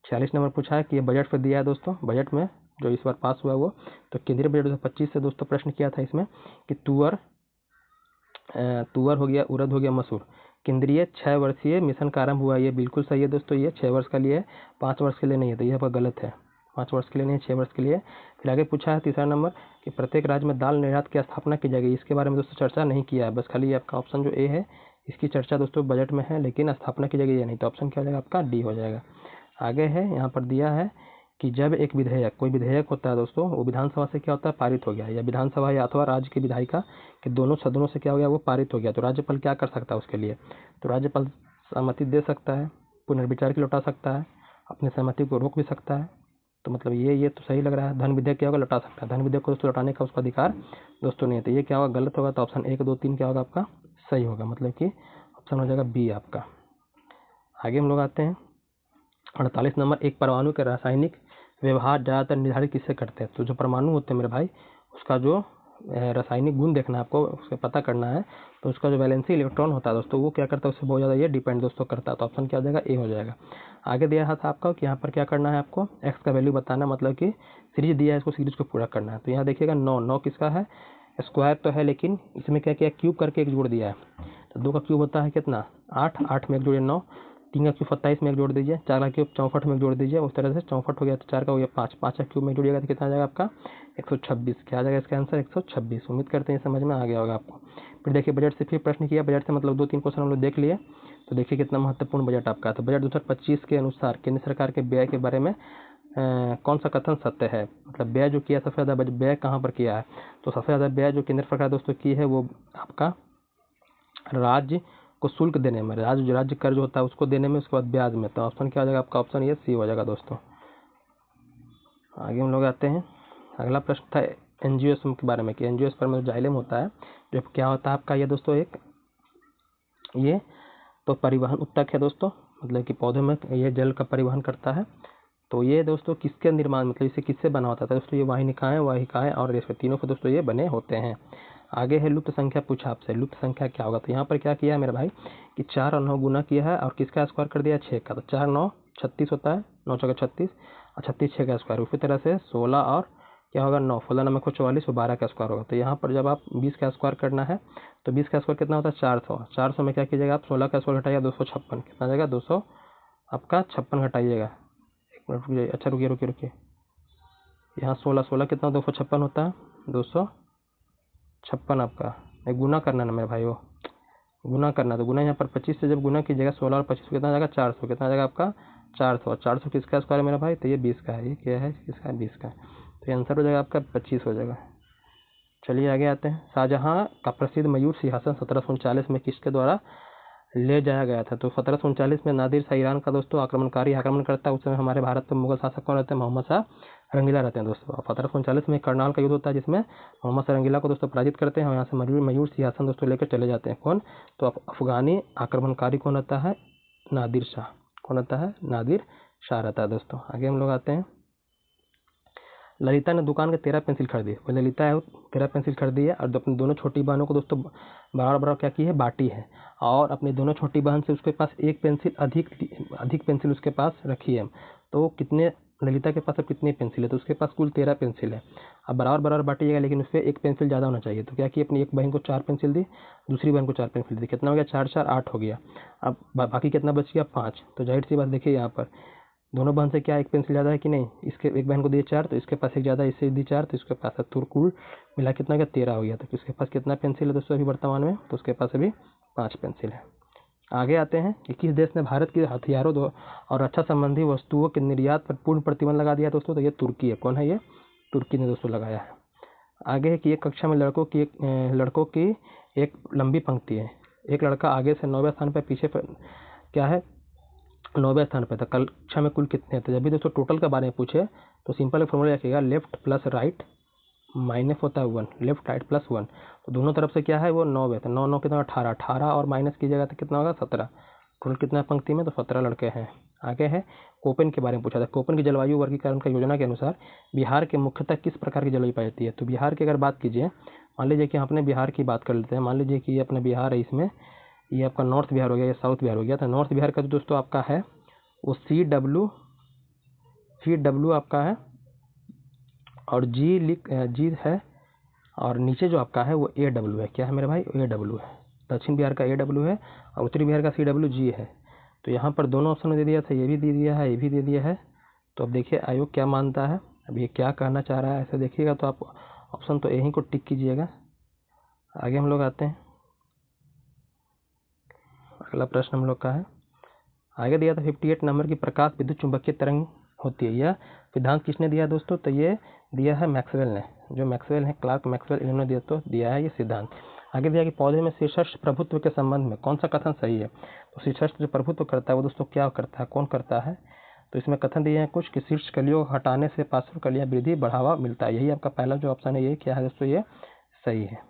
S1: 46 नंबर पूछा है कि ये बजट पर दिया है दोस्तों, बजट में जो इस बार पास हुआ वो, तो केंद्रीय बजट 2025 से दोस्तों प्रश्न किया था इसमें कि तुअर हो गया, उड़द हो गया, मसूर, केंद्रीय 6 वर्षीय मिशन का आरंभ हुआ। ये बिल्कुल सही है दोस्तों, ये 6 वर्ष का लिए है, 5 वर्ष के लिए नहीं है, तो यह गलत है, 5 वर्ष के लिए नहीं, 6 वर्ष के लिए। फिर आगे पूछा है तीसरा नंबर कि प्रत्येक राज्य में दाल निर्यात की स्थापना की जाएगी, इसके बारे में दोस्तों चर्चा नहीं किया है, बस खाली आपका ऑप्शन जो ए है इसकी चर्चा दोस्तों बजट में है, लेकिन स्थापना की जाएगी या नहीं, तो ऑप्शन क्या हो जाएगा आपका डी हो जाएगा। आगे है यहाँ पर दिया है कि जब एक विधेयक, कोई विधेयक होता है दोस्तों, वो विधानसभा से क्या होता है, पारित हो गया, या विधानसभा या अथवा राज्य की विधायिका के दोनों सदनों से क्या हो गया, वो पारित हो गया, तो राज्यपाल क्या कर सकता है उसके लिए, तो राज्यपाल सहमति दे सकता है, पुनर्विचार की लौटा सकता है, अपनी सहमति को रोक भी सकता है। तो मतलब ये तो सही लग रहा है। धन विधेयक क्या होगा, लौटा सकता है, धन विधेयक को दोस्तों लौटाने का उसका अधिकार दोस्तों नहीं है, तो ये क्या होगा, गलत होगा, तो ऑप्शन 1 2 3 क्या होगा आपका सही होगा, मतलब कि ऑप्शन हो जाएगा बी आपका। आगे हम लोग आते हैं 48 नंबर, एक परमाणु के रासायनिक व्यवहार ज़्यादातर निर्धारित किससे करते हैं, तो जो परमाणु होते हैं मेरे भाई उसका जो रासायनिक गुण देखना है आपको, उससे पता करना है, तो उसका जो वैलेंसी इलेक्ट्रॉन होता है दोस्तों वो क्या करता है, उससे बहुत ज़्यादा ये डिपेंड दोस्तों करता है, तो ऑप्शन क्या हो जाएगा, ए हो जाएगा। आगे दिया था आपका कि यहाँ पर क्या करना है आपको, एक्स का वैल्यू बताना, मतलब कि सीरीज दिया है, इसको सीरीज को पूरा करना है। तो यहाँ देखिएगा 9 किसका है, स्क्वायर तो है, लेकिन इसमें क्या किया, क्यूब करके एक जोड़ दिया है, तो 2 का क्यूब होता है कितना 8 में एक जोड़िए 9, 3 का क्यूब 27 में एक जोड़ दीजिए, 4 का क्यूब 64 में एक जोड़ दीजिए, उस तरह से 64 हो गया, तो 4 का हो गया 5, 5 का क्यूब में जोड़िएगा तो कितना आ जाएगा आपका 126, क्या आ जाएगा इसका आंसर 126। उम्मीद करते हैं समझ में आ गया होगा आपको। फिर देखिए बजट से फिर प्रश्न किया, बजट से मतलब 2-3 क्वेश्चन हम लोग देख लिए, तो देखिए कितना महत्वपूर्ण बजट आपका। तो बजट 2025 के अनुसार केंद्र सरकार के व्यय के बारे में कौन सा कथन सत्य है, मतलब व्यय जो किया सबसे ज़्यादा व्यय कहाँ पर किया है, तो सबसे ज़्यादा व्यय जो केंद्र सरकार दोस्तों की है वो आपका राज्य को शुल्क देने में, राज्य कर्ज होता है उसको देने में, उसके बाद ब्याज में, तो ऑप्शन क्या हो जाएगा आपका, ऑप्शन ये सी हो जाएगा दोस्तों। आगे हम लोग आते हैं, अगला प्रश्न था एंजियोस्पर्म के बारे में कि एंजियोस्पर्म में जाइलम होता है जो क्या होता है आपका, ये दोस्तों एक ये तो परिवहन उत्तक है दोस्तों, मतलब कि पौधे में ये जल का परिवहन करता है। तो ये दोस्तों किसके निर्माण, मतलब इसे किससे बना होता था दोस्तों, ये वाहिकाएं और रेशे, तीनों से दोस्तों ये बने होते हैं। आगे है लुप्त संख्या पूछा आपसे, लुप्त संख्या क्या होगा, तो यहाँ पर क्या किया है मेरे भाई कि 4 और 9 गुना किया है और किसका स्क्वायर कर दिया 6 का, तो 4 9 36 होता है, 9 चौका 36 और 36 6 का स्क्वायर, उसी तरह से 16 और क्या होगा 9, 16 9 को 44 और 12 का स्क्वायर होगा। तो यहाँ पर जब आप 20 का स्क्वायर करना है तो 20 का स्क्वायर कितना होता है 400, 400 में क्या कीजिएगा आप 16 का स्क्वायर घटाइएगा 256, कितना जाएगा 200 आपका 56 घटाइएगा, एक मिनट रुकिए, अच्छा रुकिए यहाँ 16 कितना 256 होता है, 256 आपका एक गुना करना ना मेरे भाई, वो गुना करना, तो गुना यहाँ पर 25 से जब गुना कीजिएगा 16 और 25 कितना आ जाएगा 400, कितना आ जाएगा आपका 400, 400 किसका स्क्वायर है मेरा भाई, तो ये 20 का है, ये क्या है किसका है 20 का, तो ये आंसर हो जाएगा आपका 25 हो जाएगा। चलिए आगे आते हैं, शाहजहाँ का प्रसिद्ध मयूर सिंहासन 1739 में किसके द्वारा ले जाया गया था। तो 1739 में नादिर शाह ईरान का दोस्तों आक्रमण करता है। उस समय हमारे भारत पर मुगल शासक कौन रहते हैं? मोहम्मद शाह रंगीला रहते हैं दोस्तों। 1739 में करनाल का युद्ध होता है जिसमें मोहम्मद शाह रंगीला को दोस्तों पराजित करते हैं और यहाँ से मयूर सिंहासन दोस्तों लेकर चले जाते हैं। कौन? तो अफगानी आक्रमणकारी कौन रहता है? नादिर शाह। कौन रहता है? नादिर शाह रहता है दोस्तों। आगे हम लोग आते हैं। ललिता ने दुकान के 13 पेंसिल खरीदी। वो ललिता है, 13 पेंसिल खरीदी है और अपनी दोनों छोटी बहनों को दोस्तों बराबर क्या की है? बांटी है। और अपनी दोनों छोटी बहन से उसके पास एक पेंसिल अधिक पेंसिल उसके पास रखी है। तो कितने ललिता के पास अब कितनी पेंसिल है? तो उसके पास कुल 13 पेंसिल है। अब बराबर बांटिएगा, लेकिन उसमें एक पेंसिल ज़्यादा होना चाहिए। तो क्या कि अपनी एक बहन को 4 पेंसिल दी, दूसरी बहन को 4 पेंसिल दी। कितना हो गया? 4 4 8 हो गया। अब बाकी कितना बच गया? 5। तो जाहिर सी बात देखिए यहाँ पर दोनों बहन से क्या एक पेंसिल ज़्यादा है कि नहीं? इसके एक बहन को दिए 4 तो इसके पास एक ज़्यादा, इससे दी 4 तो इसके पास है। तो कुल मिला कितना गया? 13 हो गया। तो इसके पास कितना पेंसिल है दोस्तों अभी वर्तमान में? तो उसके पास अभी 5 पेंसिल है। आगे आते हैं कि किस देश ने भारत के हथियारों और रक्षा संबंधी वस्तुओं के निर्यात पर पूर्ण प्रतिबंध लगा दिया दोस्तों? तो ये तुर्की है। कौन है ये? तुर्की ने दोस्तों लगाया है। आगे है कि एक कक्षा में लड़कों की एक लंबी पंक्ति है। एक लड़का आगे से 9वें स्थान पर, पीछे पर क्या है? 9वें स्थान पर था। कक्षा में कुल कितने थे? जब भी दोस्तों टोटल के बारे में पूछे तो सिंपल एक फॉर्मूला रखिएगा, लेफ्ट प्लस राइट माइनस होता है 1, लेफ्ट राइट प्लस 1। तो दोनों तरफ से क्या है? वो 9 है। तो 9 9 कितना? 18 18 और माइनस कीजिएगा तो कितना होगा? 17। टोटल कितना पंक्ति में? तो 17 लड़के हैं। आगे है कोपेन के बारे में पूछा था। कोपेन की जलवायु वर्गीकरण का योजना के अनुसार बिहार के मुख्यतः किस प्रकार की जलवायु पाई जाती है? तो बिहार की अगर बात कीजिए, मान लीजिए कि हम अपने बिहार की बात कर लेते हैं। मान लीजिए कि ये अपना बिहार है, इसमें ये आपका नॉर्थ बिहार हो गया, ये साउथ बिहार हो गया। तो नॉर्थ बिहार का जो दोस्तों आपका है वो CW आपका है और जी है, और नीचे जो आपका है वो AW है। क्या है मेरे भाई? AW है। दक्षिण बिहार का AW है और उत्तरी बिहार का CWG है। तो यहाँ पर दोनों ऑप्शन में दे दिया था, ये भी दे दिया है, ये भी दे दिया है। तो अब देखिए आयोग क्या मानता है, अब ये क्या कहना चाह रहा है ऐसे देखिएगा। तो आप ऑप्शन तो यहीं को टिक कीजिएगा। आगे हम लोग आते हैं। अगला प्रश्न हम लोग का है, आगे दिया था 58 नंबर की प्रकाश विद्युत चुंबकीय तरंग होती है। यह सिद्धांत किसने दिया दोस्तों? तो ये दिया है मैक्सवेल ने। जो मैक्सवेल है, क्लार्क मैक्सवेल, इन्होंने दिया है ये सिद्धांत। आगे दिया कि पौधे में शीर्षस्थ प्रभुत्व के संबंध में कौन सा कथन सही है? तो शीर्षस्थ जो प्रभुत्व करता है वो दोस्तों क्या करता है, कौन करता है? तो इसमें कथन दिए हैं कुछ कि शीर्ष कलियों को हटाने से पार्श्व कलियां वृद्धि बढ़ावा मिलता है। यही आपका पहला जो ऑप्शन है, ये क्या है दोस्तों? ये सही है।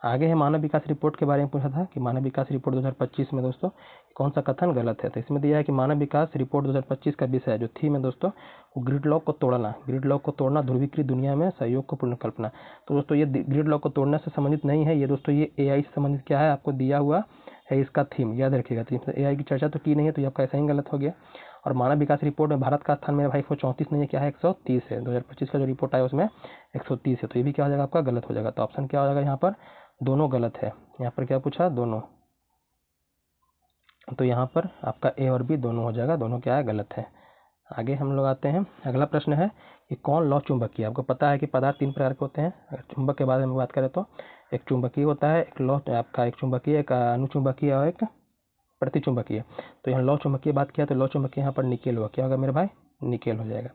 S1: आगे है मानव विकास रिपोर्ट के बारे में पूछा था कि मानव विकास रिपोर्ट 2025 में दोस्तों कौन सा कथन गलत है? तो इसमें दिया है कि मानव विकास रिपोर्ट 2025 का विषय जो थीम है दोस्तों वो ग्रिड लॉक को तोड़ना ध्रुवीकृत दुनिया में सहयोग को पूर्ण कल्पना। तो दोस्तों ये ग्रिड लॉक को तोड़ने से संबंधित नहीं है, ये दोस्तों ये AI से संबंधित क्या है आपको दिया हुआ है इसका थीम, याद रखिएगा। तो AI की चर्चा तो की नहीं है, तो ये आपका ऐसा ही गलत हो गया। और मानव विकास रिपोर्ट में भारत का स्थान मेरे भाई 134 नहीं है, क्या है? 130 है। 2025 का जो रिपोर्ट आया उसमें 130 है। तो ये भी क्या हो जाएगा? आपका गलत हो जाएगा। तो ऑप्शन क्या हो जाएगा यहाँ पर? दोनों गलत है। यहाँ पर क्या पूछा? दोनों। तो यहाँ पर आपका A और B दोनों हो जाएगा, दोनों क्या है? गलत है। आगे हम लोग आते हैं। अगला प्रश्न है कि कौन लौह चुंबकीय? आपको पता है कि पदार्थ 3 प्रकार के होते हैं। अगर चुंबक के बारे में बात करें तो एक चुंबकीय होता है, एक लौह आपका एक चुंबकीय, एक अनुचुंबकीय और एक प्रतिचुंबकीय। तो यहाँ लौह चुंबकीय बात किया तो लौह चुंबकीय यहाँ पर निकेल हुआ। क्या होगा मेरे भाई? निकेल हो जाएगा।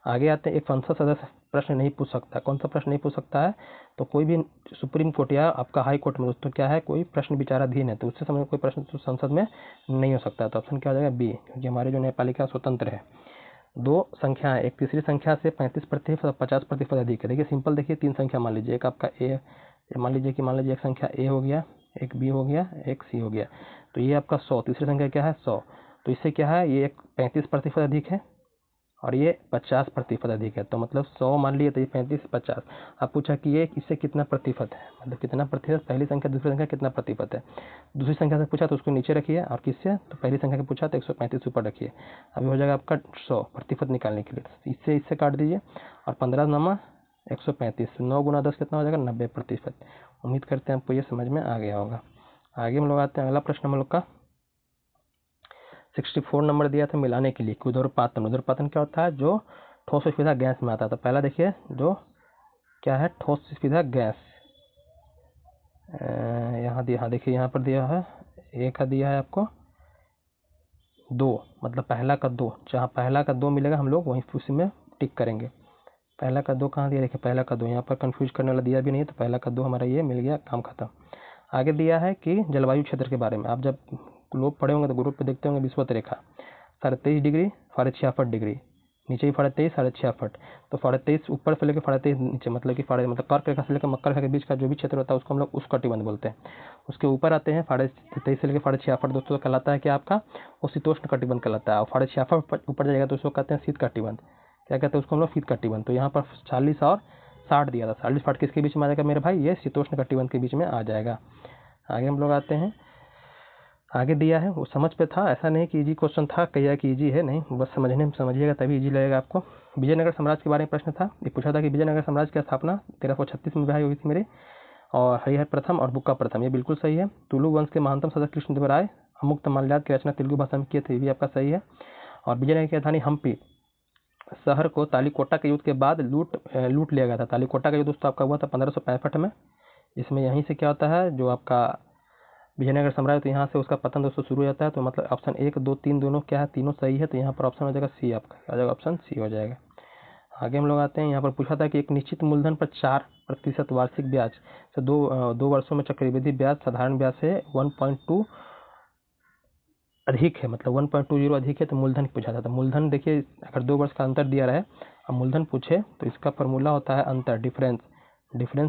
S1: आगे आते हैं, एक संसद सदस्य प्रश्न नहीं पूछ सकता। कौन सा प्रश्न नहीं पूछ सकता है? तो कोई भी सुप्रीम कोर्ट या आपका हाई कोर्ट में दोस्तों क्या है, कोई प्रश्न विचाराधीन है तो उससे संबंधित कोई प्रश्न तो संसद में नहीं हो सकता। तो ऑप्शन क्या हो जाएगा? B, क्योंकि हमारी जो न्यायपालिका स्वतंत्र है। दो संख्याएं, एक तीसरी संख्या से 35% और 50% अधिक है। देखिए सिंपल, देखिए 3 संख्या मान लीजिए, एक आपका A, मान लीजिए एक संख्या A हो गया, एक B हो गया, एक C हो गया। तो ये आपका 100, तीसरी संख्या क्या है? 100। तो इससे क्या है, ये एक 35% अधिक है और ये 50% अधिक है। तो मतलब 100 मान लिए तो ये 35 50। अब पूछा कि ये इससे कितना प्रतिशत है, मतलब कितना प्रतिशत, पहली संख्या दूसरी संख्या कितना प्रतिशत है। दूसरी संख्या से पूछा तो उसको नीचे रखिए, और किससे? तो पहली संख्या से पूछा तो 135 ऊपर रखिए। अभी हो जाएगा आपका 100 प्रतिशत निकालने के लिए इससे काट दीजिए, और 15 नमा 135, 9 गुना 10 कितना हो जाएगा? 90%। उम्मीद करते हैं आपको ये समझ में आ गया होगा। आगे हम लोग आते हैं, अगला प्रश्न हम लोग का 64 नंबर दिया था मिलाने के लिए कि उदरपातन क्या होता है? जो ठोस और सीधा गैस में आता था। पहला देखिए जो क्या है, ठोस सीधा गैस, यहाँ दिया, देखिए यहाँ पर दिया है, एक दिया है आपको 2, मतलब पहला का 2, जहाँ पहला का 2 मिलेगा हम लोग वहीं उसी में टिक करेंगे। पहला का 2 कहाँ दिया? देखिए पहला का 2, यहाँ पर कंफ्यूज करने वाला दिया भी नहीं है, तो पहला का 2 हमारा ये मिल गया, काम खत्म। आगे दिया है कि जलवायु क्षेत्र के बारे में, आप जब ग्लोब पढ़े होंगे तो ग्रुप पे देखते होंगे विषुवत रेखा 23.5 डिग्री 66 डिग्री, नीचे भी 23.5 66, तो 23.5 ऊपर से लेकर 23.5 नीचे, मतलब कि मतलब कर्क रेखा से लेकर मकर रेखा के बीच का जो भी क्षेत्र होता है उसको हम लोग उस कटिबंध बोलते हैं। उसके ऊपर आते हैं 23.5 से लेकर 66 दोस्तों कहलाता है कि आपका वो शीतोष्ण कटिबंध कहलाता है, और 66 ऊपर जाएगा तो उसको कहते हैं शीत कटिबंध। क्या कहते हैं उसको हम लोग शीत कटिबंध। तो यहाँ पर 40 और 60 दिया था, 40-60 किसके बीच में आ जाएगा मेरे भाई, ये शीतोष्ण कटिबंध के बीच में आ जाएगा। आगे हम लोग आते हैं, आगे दिया है वो समझ पे था, ऐसा नहीं कि इजी क्वेश्चन था कहिए कि इजी है, नहीं, बस समझने में समझिएगा तभी इजी लगेगा आपको। विजयनगर साम्राज्य के बारे में प्रश्न था, ये पूछा था कि विजयनगर साम्राज्य की स्थापना 1336 में भाई हुई थी मेरे, और हरिहर प्रथम और बुक्का प्रथम, ये बिल्कुल सही है। तुलु वंश के महानतम शासक कृष्णदेव राय अमुक्त माल्याद की रचना तेलुगु भाषा में किए थे, ये भी आपका सही है। और विजयनगर की राजधानी हम्पी शहर को तालीकोटा के युद्ध के बाद लूट लिया गया था। तालीकोटा का युद्ध दोस्तों आपका हुआ था 1565 में। इसमें यहीं से क्या होता है, जो आपका विजयनगर साम्राज्य, तो यहाँ से उसका पतन दोस्तों शुरू हो जाता है। तो मतलब ऑप्शन 1, 2, 3 दोनों क्या है, तीनों सही है, तो यहाँ पर ऑप्शन हो जाएगा सी, आपका क्या हो जाएगा, ऑप्शन सी हो जाएगा। आगे हम लोग आते हैं, यहाँ पर पूछा था कि एक निश्चित मूलधन पर 4% वार्षिक ब्याज से दो वर्षों में चक्रवृद्धि ब्याज साधारण ब्याज से 1.2 अधिक है, मतलब 1.20 अधिक है, तो मूलधन पूछा था। तो मूलधन देखिए अगर 2 वर्ष का अंतर दिया रहे और मूलधन पूछे तो इसका फॉर्मूला होता है अंतर, डिफरेंस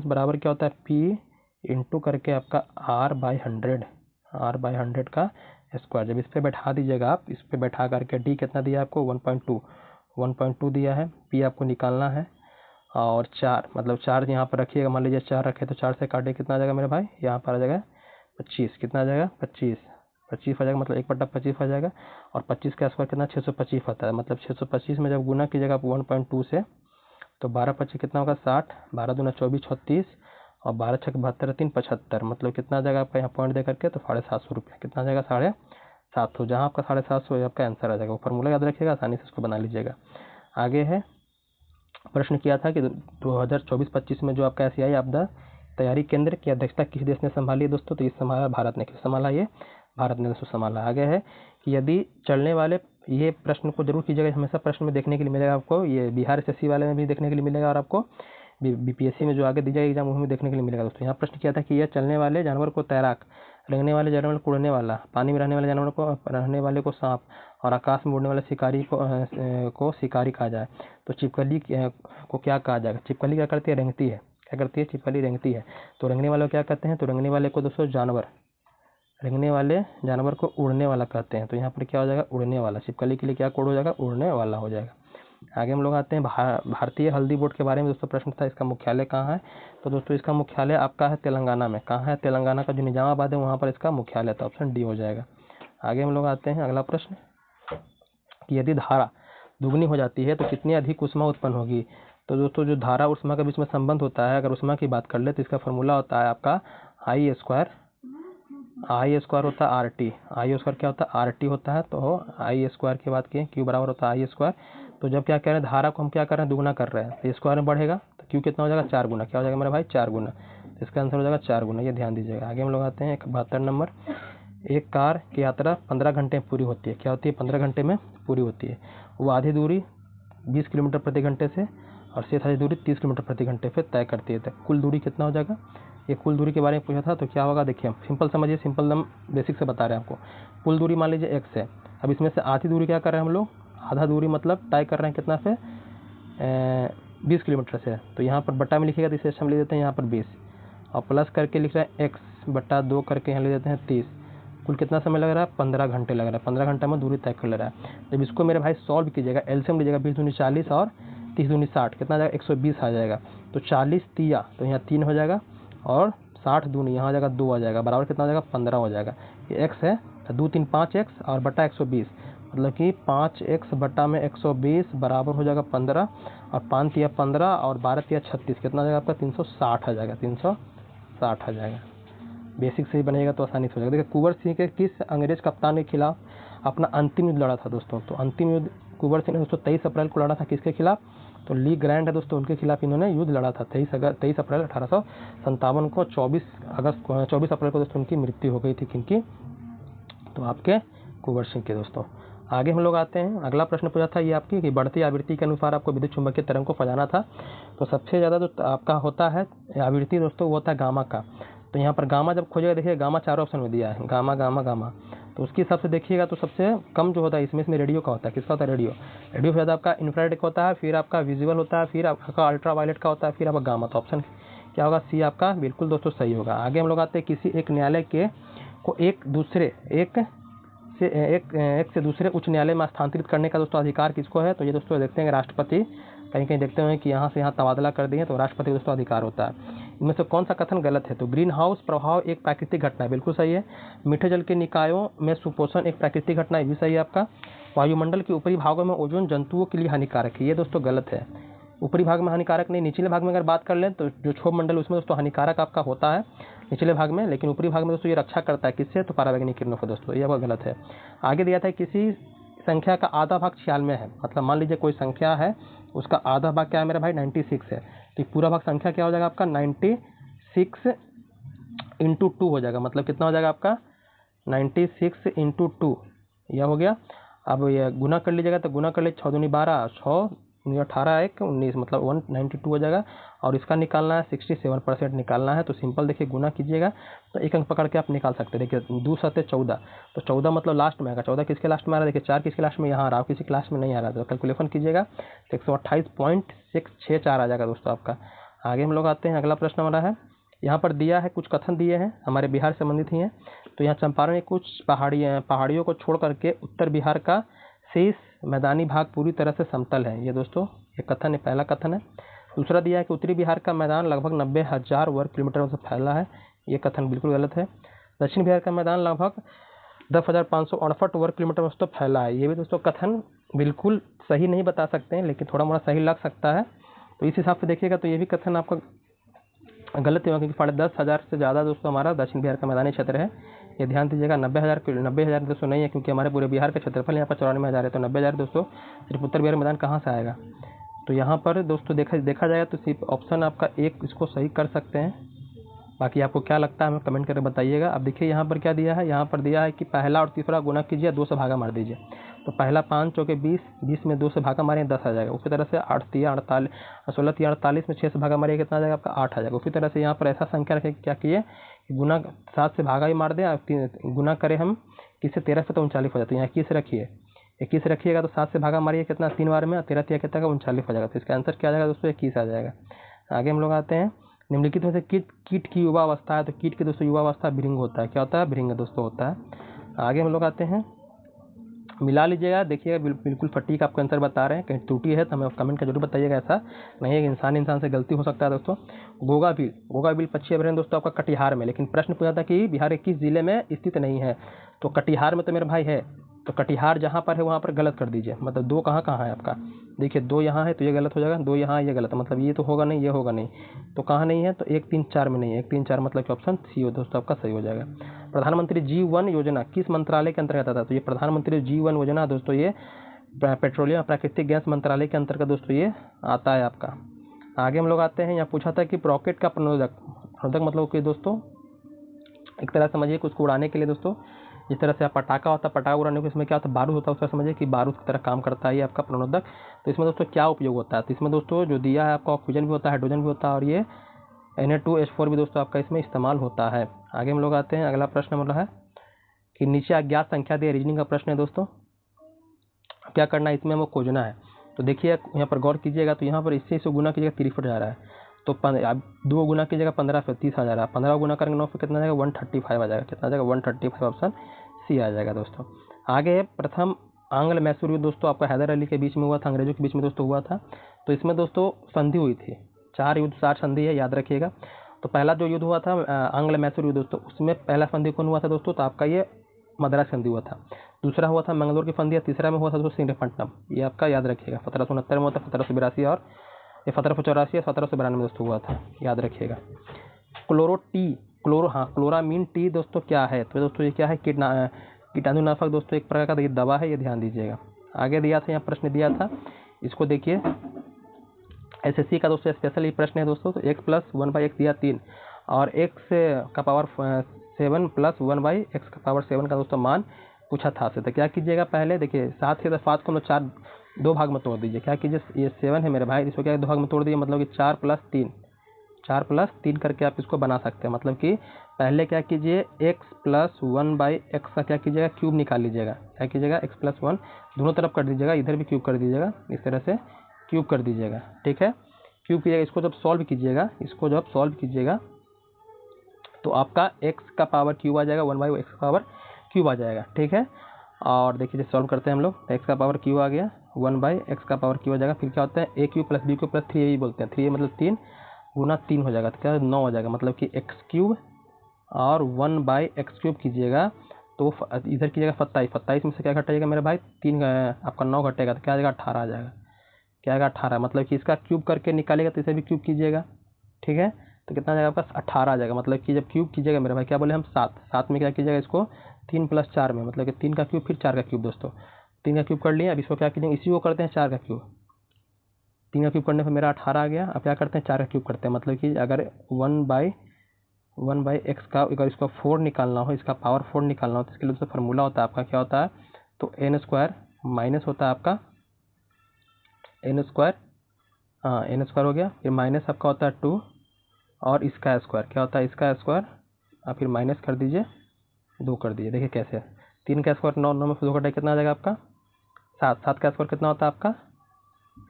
S1: बराबर क्या होता है, पी इंटू करके आपका r/100 का स्क्वायर। जब इस पर बैठा दीजिएगा आप, इस पर बैठा करके डी कितना दिया आपको 1.2 दिया है, पी आपको निकालना है, और 4 मतलब 4 यहाँ पर रखिएगा, मान लीजिए 4 रखे तो 4 से काटे कितना आ जाएगा मेरे भाई, यहाँ पर आ जाएगा 25, कितना आ जाएगा 25 आ जाएगा, मतलब 1/25 आ जाएगा। और 25 का स्क्वायर कितना 625 होता है, मतलब 625 में जब गुना कीजिएगा आप 1.2 से तो 12×25 कितना होगा 60, 12 दूना 24 36, और 12 छक 72 3 75, मतलब कितना आ जाएगा आपका यहाँ पॉइंट दे करके तो 750 रुपये, कितना आ जाएगा 750, जहाँ आपका 750 आपका आंसर आ जाएगा। वो फॉर्मूला याद रखिएगा, आसानी से उसको बना लीजिएगा। आगे है, प्रश्न किया था कि 2024-25 में जो आपका एशियाई आपदा तैयारी केंद्र की अध्यक्षता किस देश ने संभाली है दोस्तों, तो ये संभाला भारत ने, किस संभाला, ये भारत ने दोस्तों संभाला। आगे है कि यदि चलने वाले, ये प्रश्न को जरूर कीजिएगा, हमेशा प्रश्न में देखने के लिए मिलेगा आपको, ये बिहार एसएससी वाले में भी देखने के लिए मिलेगा, और आपको बीपीएससी में जो आगे दी जाएगी एग्जाम उसमें देखने के लिए मिलेगा दोस्तों। यहाँ प्रश्न किया था कि यह चलने वाले जानवर को तैराक, रेंगने वाले जानवर को उड़ने वाला, पानी में रहने वाले जानवर को रहने वाले को सांप, और आकाश में उड़ने वाले शिकारी को शिकारी कहा जाए, तो छिपकली को क्या कहा जाएगा। छिपकली क्या करती है, रेंगती है, क्या करती है, छिपकली रेंगती है। तो रेंगने वाले को क्या कहते हैं, तो रेंगने वाले को दोस्तों जानवर, रेंगने वाले जानवर को उड़ने वाला कहते हैं। तो यहाँ पर क्या हो जाएगा, उड़ने वाला। छिपकली के लिए क्या कोड हो जाएगा, उड़ने वाला हो जाएगा। आगे हम लोग आते हैं, भारतीय हल्दी बोर्ड के बारे में दोस्तों प्रश्न था, इसका मुख्यालय कहाँ है, तो दोस्तों इसका मुख्यालय आपका है तेलंगाना में। कहाँ है, तेलंगाना का जो निजामाबाद है वहाँ पर इसका मुख्यालय, तो ऑप्शन डी हो जाएगा। आगे हम लोग आते हैं, अगला प्रश्न कि यदि धारा दुगनी हो जाती है तो कितनी अधिक ऊष्मा उत्पन्न होगी। तो दोस्तों जो धारा ऊष्मा के बीच में संबंध होता है, अगर ऊष्मा की बात कर ले तो इसका फॉर्मूला होता है आपका आई स्क्वायर होता है RT, आई स्क्वायर क्या होता है, RT होता है। तो आई स्क्वायर की बात की, Q बराबर होता है आई स्क्वायर। तो जब क्या कह रहे हैं, धारा को हम क्या कर रहे हैं, दुगुना कर रहे हैं, तो स्क्वायर में बढ़ेगा तो Q कितना हो जाएगा, 4 गुना, क्या हो जाएगा मेरा भाई, 4 गुना। तो इसका आंसर हो जाएगा 4 गुना, ये ध्यान दीजिएगा। आगे हम लोग आते हैं 72 नंबर, एक कार की यात्रा 15 घंटे में पूरी होती है, क्या होती है, 15 घंटे में पूरी होती है। वो आधी दूरी 20 किलोमीटर प्रति घंटे से और शेष आधी दूरी 30 किलोमीटर प्रति घंटे से तय करती है। तो कुल दूरी कितना हो जाएगा, ये कुल दूरी के बारे में पूछा था, तो क्या होगा देखिए, सिंपल समझिए, सिंपल दम बेसिक से बता रहे हैं आपको। कुल दूरी मान लीजिए x है, अब इसमें से आधी दूरी क्या कर रहे हैं हम लोग, आधा दूरी मतलब तय कर रहे हैं कितना से, 20 किलोमीटर से। तो यहाँ पर बट्टा में लिखेगा तो इसे हम ले देते हैं यहाँ पर 20, और प्लस करके लिख रहे हैं x/2 करके यहाँ ले देते हैं 30। कुल कितना समय लग रहा है, 15 घंटे लग रहा है, 15 घंटे में दूरी तय कर ले रहा है। जब इसको मेरे भाई सॉल्व कीजिएगा, एलसीएम लीजिएगा, 20 दूनी 40 और 30 दूनी 60, कितना आ जाएगा, 120 आ जाएगा। तो 40 तिया तो यहाँ 3 हो जाएगा, और 60 दूनी यहाँ आ जाएगा 2 आ जाएगा, बराबर कितना हो जाएगा, 15 हो जाएगा। ये x है, तो 2 3 5x और बटा 120, मतलब कि 5x बटा में 120 बराबर हो जाएगा 15, और 5 तिया 15 और 12 तिया 36, कितना आ जाएगा आपका, 360 आ जाएगा, 360 आ जाएगा। बेसिक से ही बनेगा तो आसानी से हो जाएगा। देखिए कुंवर सिंह के किस अंग्रेज कप्तान के खिलाफ अपना अंतिम युद्ध लड़ा था दोस्तों, तो अंतिम युद्ध कुंवर सिंह ने दोस्तों 23 अप्रैल को लड़ा था, किसके खिलाफ, तो ली ग्रैंड है दोस्तों, उनके खिलाफ इन्होंने युद्ध लड़ा था। 23 अप्रैल 1857 को, 24 अप्रैल को दोस्तों उनकी मृत्यु हो गई थी, किनकी, तो आपके कुंवर सिंह के दोस्तों। आगे हम लोग आते हैं, अगला प्रश्न पूछा था ये आपकी कि बढ़ती आवृत्ति के अनुसार आपको विद्युत चुंबकीय तरंग को फैलाना था। तो सबसे ज़्यादा जो आपका होता है आवृत्ति दोस्तों वो होता है गामा का। तो यहाँ पर गामा जब खोजेगा, देखिए गामा 4 ऑप्शन में दिया है, गामा। तो उसके हिसाब से देखिएगा तो सबसे कम जो होता है इसमें रेडियो का होता है। किसका होता है? रेडियो। रेडियो फिर आपका इंफ्रारेड का होता है, फिर आपका विजुअल होता है, फिर आपका अल्ट्रा वायलेट का होता है, फिर आपका गामा। तो ऑप्शन क्या होगा? सी आपका बिल्कुल दोस्तों सही होगा। आगे हम लोग आते हैं किसी एक न्यायालय के को एक से दूसरे उच्च न्यायालय में स्थानांतरित करने का दोस्तों अधिकार किसको है? तो ये दोस्तों देखते हैं राष्ट्रपति, कहीं कहीं देखते हैं कि यहाँ से यहाँ तबादला कर दिए तो राष्ट्रपति दोस्तों अधिकार होता है। इनमें से कौन सा कथन गलत है? तो ग्रीन हाउस प्रभाव एक प्राकृतिक घटना है, बिल्कुल सही है। मीठे जल के निकायों में सुपोषण एक प्राकृतिक घटना है, भी सही है आपका। वायुमंडल के ऊपरी भागों में ओजोन जंतुओं के लिए हानिकारक है, ये दोस्तों गलत है। ऊपरी भाग में हानिकारक नहीं, निचले भाग में अगर बात कर लें तो जो क्षोभ मंडल उसमें दोस्तों हानिकारक आपका होता है निचले भाग में, लेकिन ऊपरी भाग में दोस्तों ये रक्षा करता है किससे? तो पराबैंगनी किरणों को दोस्तों, ये वो गलत है। आगे दिया था किसी संख्या का आधा भाग 96 है, मतलब मान लीजिए कोई संख्या है उसका आधा भाग क्या है मेरा भाई? 96 है, तो पूरा भाग संख्या क्या हो जाएगा आपका? 96 इंटू 2 हो जाएगा, मतलब कितना हो जाएगा आपका? 96 इंटू 2 यह हो गया। अब ये गुना कर लीजिएगा तो गुना कर लीजिए 6 दूनी 12, 6 18 1 19, मतलब 192 हो जाएगा। और इसका निकालना है 67% निकालना है, तो सिंपल देखिए गुना कीजिएगा तो एक अंक पकड़ के आप निकाल सकते हैं। देखिए 2 7 14, तो 14 मतलब लास्ट में आएगा। 14 किसके लास्ट में आ रहा है? देखिए 4 किसके लास्ट में? यहाँ आ रहा है, किसी के लास्ट में नहीं आ रहा है, तो कैलकुलेशन कीजिएगा तो 128.664 आ जाएगा दोस्तों आपका। आगे हम लोग आते हैं, अगला प्रश्न हमारा है, यहाँ पर दिया है कुछ कथन दिए हैं हमारे बिहार से संबंधित ही हैं। तो यहाँ चंपारण में कुछ पहाड़ियों को छोड़ करके उत्तर बिहार का शेष मैदानी भाग पूरी तरह से समतल है, ये दोस्तों ये कथन है, पहला कथन है। दूसरा दिया है कि उत्तरी बिहार का मैदान लगभग 90,000 वर्ग किलोमीटर से फैला है, ये कथन बिल्कुल गलत है। दक्षिण बिहार का मैदान लगभग 10,568 वर्ग किलोमीटर में दोस्तों फैला है, ये भी दोस्तों कथन बिल्कुल सही नहीं बता सकते हैं, लेकिन थोड़ा मोड़ा सही लग सकता है। तो इस हिसाब से देखिएगा तो ये भी कथन आपका गलत होगा, क्योंकि 10,500 से ज़्यादा दोस्तों हमारा दक्षिण बिहार का मैदानी क्षेत्र है, ये ध्यान दीजिएगा। 90,000 दोस्तों नहीं है, क्योंकि हमारे पूरे बिहार का क्षेत्रफल यहाँ पर 94,000 है, तो 90,000 दोस्तों सिर्फ उत्तर बिहार मैदान कहाँ से आएगा? तो यहाँ पर दोस्तों देखा जाएगा तो सिर्फ ऑप्शन आपका एक इसको सही कर सकते हैं। बाकी आपको क्या लगता है हमें कमेंट करके बताइएगा। अब देखिए यहाँ पर क्या दिया है, यहाँ पर दिया है कि पहला और तीसरा गुना कीजिए, 2 से भागा मार दीजिए। तो पहला 5 चौके 20, 20 में 2 से भागा मारिए 10 आ जाएगा। उसी तरह से 8 3 48, 16 3 48 में 6 से भागा मारिए कितना आ जाएगा आपका? 8 आ जाएगा। उसी तरह से यहाँ पर ऐसा संख्या रखें, क्या किए गुना 7 से भागा ही मार दें, गुना करें हम किससे? 13 से, तो 39 हो जाता है। यहाँ 21 रखिए, 21 रखिएगा तो 7 से भागा मारिए कितना? 3 बार में, 13 3 कितना का? 39 हो जाएगा। तो इसका आंसर क्या आ जाएगा दोस्तों? 21 आ जाएगा। आगे हम लोग आते हैं, निम्नलिखित में से कीट की युवा अवस्था है, तो कीट की दोस्तों युवा अवस्था भृंग होता है, क्या होता है? भृंग दोस्तों होता है। आगे हम लोग आते हैं, मिला लीजिएगा, देखिएगा बिल्कुल सटीक आपका आंसर बता रहे हैं, कहीं त्रुटि है तो हमें कमेंट का जरूर बताइएगा, ऐसा नहीं है कि इंसान से गलती हो सकता है दोस्तों। गोगा बिल पश्चिमी अभयारण्य दोस्तों आपका कटिहार में, लेकिन प्रश्न पूछा था कि बिहार के किस जिले में स्थित नहीं है, तो कटिहार में तो मेरे भाई है, तो कटिहार जहाँ पर है वहाँ पर गलत कर दीजिए, मतलब 2 कहाँ है आपका? देखिए 2 यहाँ है तो ये गलत हो जाएगा, 2 यहाँ ये गलत है, मतलब ये तो होगा नहीं, ये होगा नहीं, तो कहाँ नहीं है? तो 1 3 4 में नहीं है, 1 3 4 मतलब कि ऑप्शन सी हो दोस्तों आपका सही हो जाएगा। प्रधानमंत्री G1 योजना किस मंत्रालय के अंतर्गत आता है? तो ये प्रधानमंत्री G1 योजना दोस्तों ये पेट्रोलियम प्राकृतिक गैस मंत्रालय के अंतर्गत दोस्तों ये आता है आपका। आगे हम लोग आते हैं, यहाँ पूछा था कि रॉकेट का प्रणोदक मतलब कि दोस्तों एक तरह समझिए कि उसको उड़ाने के लिए दोस्तों, जिस तरह से आप पटाखा होता है, पटाखा उड़ाने को इसमें क्या होता है? बारूद होता है, उसका समझिए कि बारूद की तरह काम करता है ये आपका प्रणोदक। तो इसमें दोस्तों क्या उपयोग होता है? तो इसमें दोस्तों जो दिया है आपका ऑक्सीजन भी होता है, हाइड्रोजन भी होता है, और ये Na2H4 भी दोस्तों आपका इसमें इस्तेमाल होता है। आगे हम लोग आते हैं, अगला प्रश्न मतलब है कि नीचे अज्ञात संख्या दी, रीजनिंग का प्रश्न है दोस्तों, क्या करना है इसमें? हमको खोजना है। तो देखिए यहाँ पर गौर कीजिएगा, तो यहाँ पर इससे गुना कीजिएगा 63 जा रहा है, तो 2 गुना कीजिएगा 15 पे 30 आ जा रहा है, 15 गुना करेंगे 9 पे कितना आ जाएगा? 135 आ जाएगा, कितना आ जाएगा? 135, ऑप्शन सी आ जाएगा दोस्तों। आगे प्रथम आंग्ल मैसूर युद्ध दोस्तों आपका हैदर अली के बीच में हुआ था, अंग्रेजों के बीच में दोस्तों हुआ था। तो इसमें दोस्तों संधि हुई थी, 4 युद्ध 4 संधि है, याद रखिएगा। तो पहला जो युद्ध हुआ था आंग्ल मैसूर युद्ध दोस्तों, उसमें पहला संधि कौन हुआ था दोस्तों? तो आपका ये मद्रास संधि हुआ था। दूसरा हुआ था मंगलोर की संधि, तीसरा में हुआ था दोस्तों श्रीरंगपट्टनम, ये आपका याद रखिएगा। 1769 में हुआ था, 1782 और 1784 1792 में दोस्तों हुआ था, याद रखिएगा। क्लोरामीन टी दोस्तों क्या है? तो दोस्तों ये क्या है? कीटाणुनाशक दोस्तों, एक प्रकार का ये दवा है, ये ध्यान दीजिएगा। आगे दिया था, यहाँ प्रश्न दिया था, इसको देखिए SSC का दोस्तों स्पेशल ये प्रश्न है दोस्तों। तो x + 1/x दिया 3 और x का पावर 7 + 1/x का पावर 7 का दोस्तों मान पूछा था आपसे। तो क्या कीजिएगा? पहले देखिए 7 के 5 को 4 2 भाग में तोड़ दीजिए। क्या कीजिए? ये 7 है मेरे भाई, इसको क्या 2 भाग में तोड़ दीजिए, मतलब कि 4 + 3 4 प्लस 3 करके आप इसको बना सकते हैं। मतलब कि पहले क्या कीजिए, x प्लस 1/x का क्या कीजिएगा, क्यूब निकाल लीजिएगा। क्या कीजिएगा, x प्लस 1 दोनों तरफ कर दीजिएगा, इधर भी क्यूब कर दीजिएगा, इस तरह से क्यूब कर दीजिएगा। ठीक है, क्यूब कीजिएगा। इसको जब सॉल्व कीजिएगा तो आपका x का पावर क्यूब आ जाएगा, 1/x का पावर क्यूब आ जाएगा। ठीक है, और देखिए सॉल्व करते हैं हम लोग। x का पावर क्यूब आ गया, 1/x का पावर क्यूब आ जाएगा। फिर क्या होता है, a cube plus b cube plus 3a बोलते हैं। 3a मतलब 3 गुना 3 हो जाएगा, तो क्या 9 हो जाएगा। मतलब कि x क्यूब और 1/x क्यूब कीजिएगा तो इधर कीजिएगा 27, 27 में से क्या घटाइएगा मेरे भाई, 3 आपका 9 घटेगा, तो क्या आ जाएगा 18 आ जाएगा। क्या आएगा 18, मतलब कि इसका क्यूब करके निकालेगा तो इसे भी क्यूब कीजिएगा। ठीक है, तो कितना आ जाएगा आपका 18 आ जाएगा। मतलब कि जब क्यूब कीजिएगा मेरे भाई, क्या बोले हम 7 में क्या कीजिएगा इसको 3 प्लस 4 में, मतलब कि 3 का क्यूब फिर 4 का क्यूब दोस्तों, 3 का क्यूब कर लिए। अब इसको क्या कीजिएगा, इसी को करते हैं 4 का क्यूब। 3 का क्यूब करने पर मेरा 18 आ गया। अब क्या करते हैं 4 का क्यूब करते हैं, मतलब कि अगर 1/x का अगर इसका 4 निकालना हो, इसका पावर 4 निकालना हो, तो इसके लिए दोस्तों फार्मूला होता है आपका, क्या होता है, तो n² माइनस होता है आपका n², हाँ n² हो गया, फिर माइनस आपका होता है 2 और इसका स्क्वायर, क्या होता है इसका स्क्वायर, और फिर माइनस कर दीजिए 2 कर दीजिए। देखिए कैसे, 3 का स्क्वायर 9, 9 में से 2 घटाए कितना आ जाएगा आपका 7, 7 का स्क्वायर कितना होता है आपका,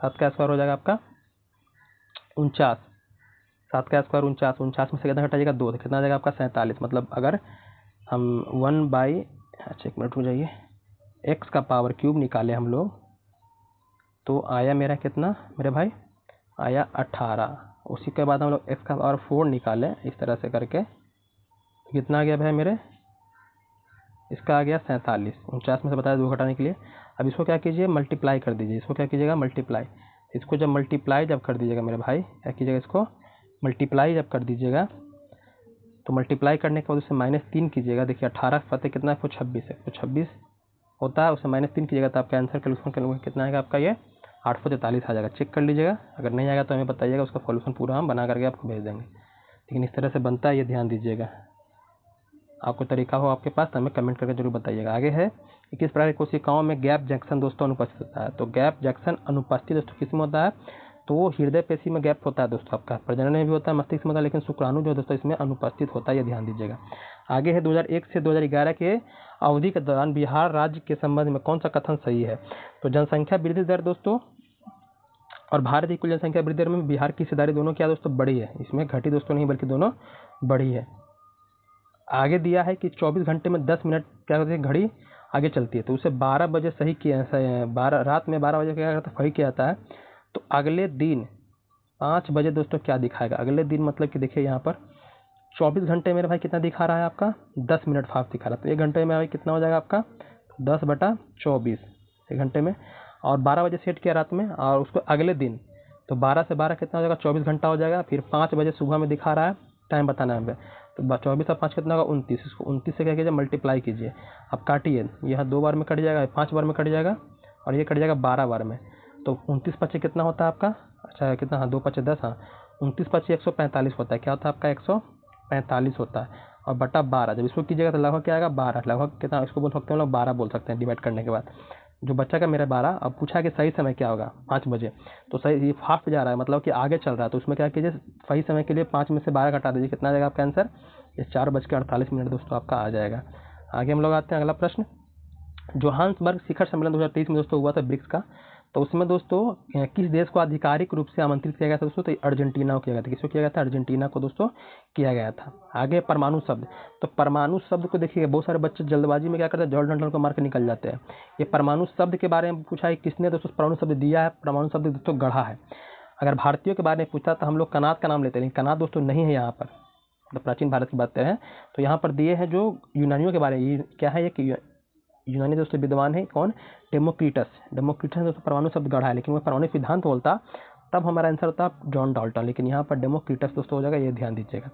S1: 7 का स्क्वायर हो जाएगा आपका 49, 7 का स्क्वायर 49, 49 में से कितना घटाइएगा 2, तो कितना आ जाएगा आपका 47। मतलब अगर हम 1/, अच्छा 1 मिनट रुक जाइए, x का पावर क्यूब निकाले हम लोग, तो आया मेरा कितना मेरे भाई, आया 18। उसी के बाद हम लोग x का पावर 4 निकाले इस तरह से करके, कितना आ गया भाई मेरे, इसका आ गया 47, 49 में से बताया 2 घटाने के लिए। अब इसको क्या कीजिए, मल्टीप्लाई कर दीजिए। इसको क्या कीजिएगा, मल्टीप्लाई। इसको जब मल्टीप्लाई जब कर दीजिएगा मेरे भाई, क्या कीजिएगा, इसको मल्टीप्लाई जब कर दीजिएगा, तो मल्टीप्लाई करने के बाद उससे -3 कीजिएगा। देखिए 18 पता कितना है, 26 है, तो 26 होता है, उससे -3 कीजिएगा तो आपका आंसर कैलकुलेशन कितना आएगा आपका, ये 843 आ जाएगा। चेक कर लीजिएगा, अगर नहीं आएगा तो हमें बताइएगा, उसका सॉल्यूशन पूरा हम बना करके आपको भेज देंगे। लेकिन इस तरह से बनता है, ये ध्यान दीजिएगा। आपको तरीका हो आपके पास तो हमें कमेंट करके जरूर बताइएगा। आगे है कि किस प्रकार की कोशिकाओं में गैप जंक्शन दोस्तों अनुपस्थित होता है। तो गैप जंक्शन अनुपस्थित दोस्तों किस में होता है, तो वो हृदय पेशी में गैप होता है दोस्तों, आपका प्रजनन में भी होता है, मस्तिष्क में होता है, लेकिन शुक्राणु जो दोस्तों इसमें अनुपस्थित होता है, ये ध्यान दीजिएगा। आगे है 2001 से 2011 के अवधि के दौरान बिहार राज्य के संबंध में कौन सा कथन सही है। तो जनसंख्या वृद्धि दर दोस्तों और भारत की कुल जनसंख्या वृद्धि दर में बिहार की हिस्सेदारी दोनों क्या दोस्तों बड़ी है, इसमें घटी दोस्तों नहीं बल्कि दोनों बड़ी है। आगे दिया है कि 24 घंटे में 10 मिनट क्या होती है, घड़ी आगे चलती है, तो उसे 12 बजे सही किया, 12 रात में 12 बजे क्या करता है, सही किया जाता है। तो अगले दिन 5 बजे दोस्तों क्या दिखाएगा, अगले दिन मतलब कि देखिए यहाँ पर 24 घंटे मेरे भाई कितना दिखा रहा है आपका 10 मिनट फास्ट दिखा रहा है, तो 1 घंटे में भाई कितना हो जाएगा आपका 10/24 1 घंटे में। और 12 बजे सेट किया रात में, और उसको अगले दिन तो 12 से 12 कितना हो जाएगा 24 घंटा हो जाएगा। फिर 5 बजे सुबह में दिखा रहा है, टाइम बताना है हमें, तो 24 और 5 कितना होगा 29, इसको 29 से क्या कीजिए मल्टीप्लाई कीजिए। अब काटिए, यह 2 बार में कट जाएगा, 5 बार में कट जाएगा, और ये कट जाएगा 12 बार में, तो 29 पच्चीस कितना होता है आपका, अच्छा कितना, हाँ 2 पच्चीस 10, हाँ 29 पच्चीस 145 होता है, क्या होता है आपका 145 होता है, और बटा 12 जब इसको कीजिएगा तो लगभग क्या आएगा 12, लगभग कितना इसको बोल सकते हैं हम लोग 12 बोल सकते हैं डिवाइड करने के बाद, जो बच्चा का मेरा 12। अब पूछा कि सही समय क्या होगा 5 बजे, तो सही ये फास्ट जा रहा है मतलब कि आगे चल रहा है, तो उसमें क्या कीजिए सही समय के लिए 5 में से 12 घटा दीजिए, कितना आ जाएगा आपका आंसर, ये 4:48 दोस्तों आपका आ जाएगा। आगे हम लोग आते हैं अगला प्रश्न। जोहान्सबर्ग शिखर सम्मेलन 2023 में दोस्तों हुआ था ब्रिक्स का, तो उसमें दोस्तों किस देश को आधिकारिक रूप से आमंत्रित किया गया था दोस्तों, तो अर्जेंटीना को किया गया था। किसको किया गया था, अर्जेंटीना को दोस्तों किया गया था। आगे परमाणु शब्द, तो परमाणु शब्द को देखिए बहुत सारे बच्चे जल्दबाजी में क्या करते हैं जॉर्ज डंडल को मार के निकल जाते हैं। ये परमाणु शब्द के बारे में पूछा है, किसने दोस्तों परमाणु शब्द दिया है, परमाणु शब्द दोस्तों गढ़ा है। अगर भारतीयों के बारे में पूछता तो हम लोग कनाद का नाम लेते हैं, लेकिन कनाद दोस्तों नहीं है यहाँ पर, मतलब प्राचीन भारत की बात करें तो यहाँ पर दिए हैं जो यूनानियों के बारे में, ये क्या है, ये कि यूनानी दोस्तों विद्वान है कौन, डेमोक्रिटस। डेमोक्रिटस दोस्तों परमाणु शब्द गढ़ा है, लेकिन वो परमाणु सिद्धांत बोलता तब हमारा आंसर होता जॉन डाल्टन, लेकिन यहाँ पर डेमोक्रिटस दोस्तों हो जाएगा, ये ध्यान दीजिएगा।